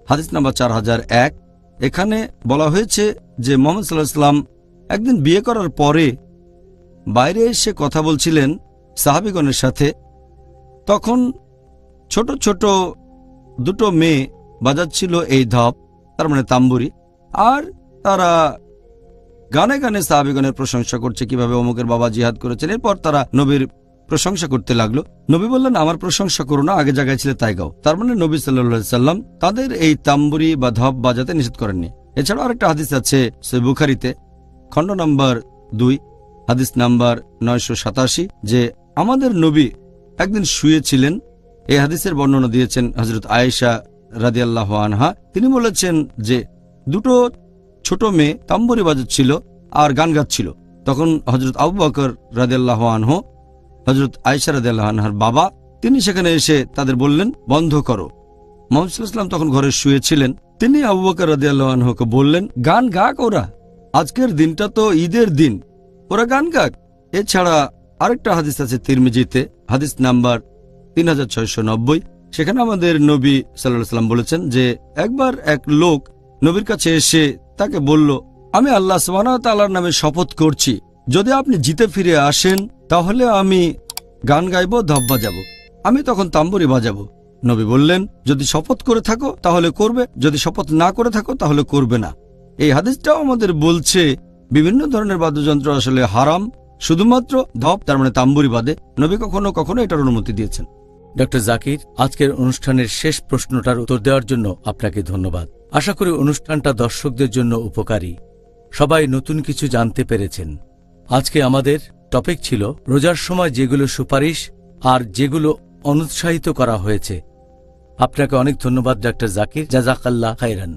হাদিস নম্বর 4001। এখানে বলা হয়েছে যে মুহাম্মদ সাল্লাল্লাহু আলাইহি ওয়াসাল্লাম একদিন বিয়ে করার পরে বাইরে এসে কথা বলছিলেন সাহাবীগণের সাথে। তখন ছোট ছোট দুটো মেয়ে বাজাচ্ছিল এই ধপ, তার মানে তাম্বুরি, আর তারা গানে গানে সাহাবীগণের প্রশংসা করছে কিভাবে অমুকের বাবা জিহাদ করেছেন। এরপর তারা নবীর প্রশংসা করতে লাগলো। নবী বললেন, আমার প্রশংসা করো না, আগে জায়গায় ছিলে তাই গাও। তার মানে নবী সাল্লাল্লাহু আলাইহি সাল্লাম তাদের এই তাম্বুরি বা ধপ বাজাতে নিষেধ করেননি। এছাড়াও আরেকটা হাদিস আছে সহিহ বুখারীতে খণ্ড নম্বর 2 হাদিস নাম্বার 987 যে আমাদের নবী একদিন শুয়েছিলেন। এই হাদিসের বর্ণনা দিয়েছেন হযরত আয়েশা রাদিয়াল্লাহু আনহা। তিনি বলেছেন যে দুটো ছোট মেয়ে তাম্বুরি বাজাচ্ছিল আর গান গাচ্ছিল। তখন হযরত আবু বকর রাদিয়াল্লাহু আনহু, হযরত আয়েশা রাদিয়াল্লাহু আনহার বাবা, তিনি সেখানে এসে তাদের বললেন, বন্ধ করো। মুহাম্মদ সাল্লাল্লাহু আলাইহি ওয়াসাল্লাম তখন ঘরে শুয়েছিলেন। তিনি আবু বকর রাদিয়াল্লাহু আনহুকে বললেন, গান গাক ওরা, আজকের দিনটা তো ঈদের দিন, ওরা গান গাক। এছাড়া আরেকটা হাদিস আছে তিরমিজিতে হাদিস নাম্বার 3690। সেখানে আমাদের নবী সাল্লাল্লাহু আলাইহি ওয়াসাল্লাম বলেছেন যে একবার এক লোক নবীর কাছে এসে তাকে বলল, আমি আল্লাহ সুবহানাহু ওয়া তাআলার নামে শপথ করছি, যদি আপনি জিতে ফিরে আসেন তাহলে আমি গান গাইব, ধপ বাজাবো, আমি তখন তাম্বুরি বাজাবো। নবী বললেন, যদি শপথ করে থাকো তাহলে করবে, যদি শপথ না করে থাকো তাহলে করবে না। এই হাদিসটাও আমাদের বলছে বিভিন্ন ধরনের বাদ্যযন্ত্র আসলে হারাম, শুধুমাত্র ধপ তার মানে তাম্বুরি বাদে নবী কখনো কখনো এটার অনুমতি দিয়েছেন। ডক্টর জাকির, আজকের অনুষ্ঠানের শেষ প্রশ্নটার উত্তর দেওয়ার জন্য আপনাকে ধন্যবাদ। আশা করি অনুষ্ঠানটা দর্শকদের জন্য উপকারী, সবাই নতুন কিছু জানতে পেরেছেন। আজকে আমাদের টপিক ছিল রোজার সময় যেগুলো সুপারিশ আর যেগুলো অনুৎসাহিত করা হয়েছে। আপনাকে অনেক ধন্যবাদ ডক্টর জাকির, জাযাকাল্লাহ খাইরান।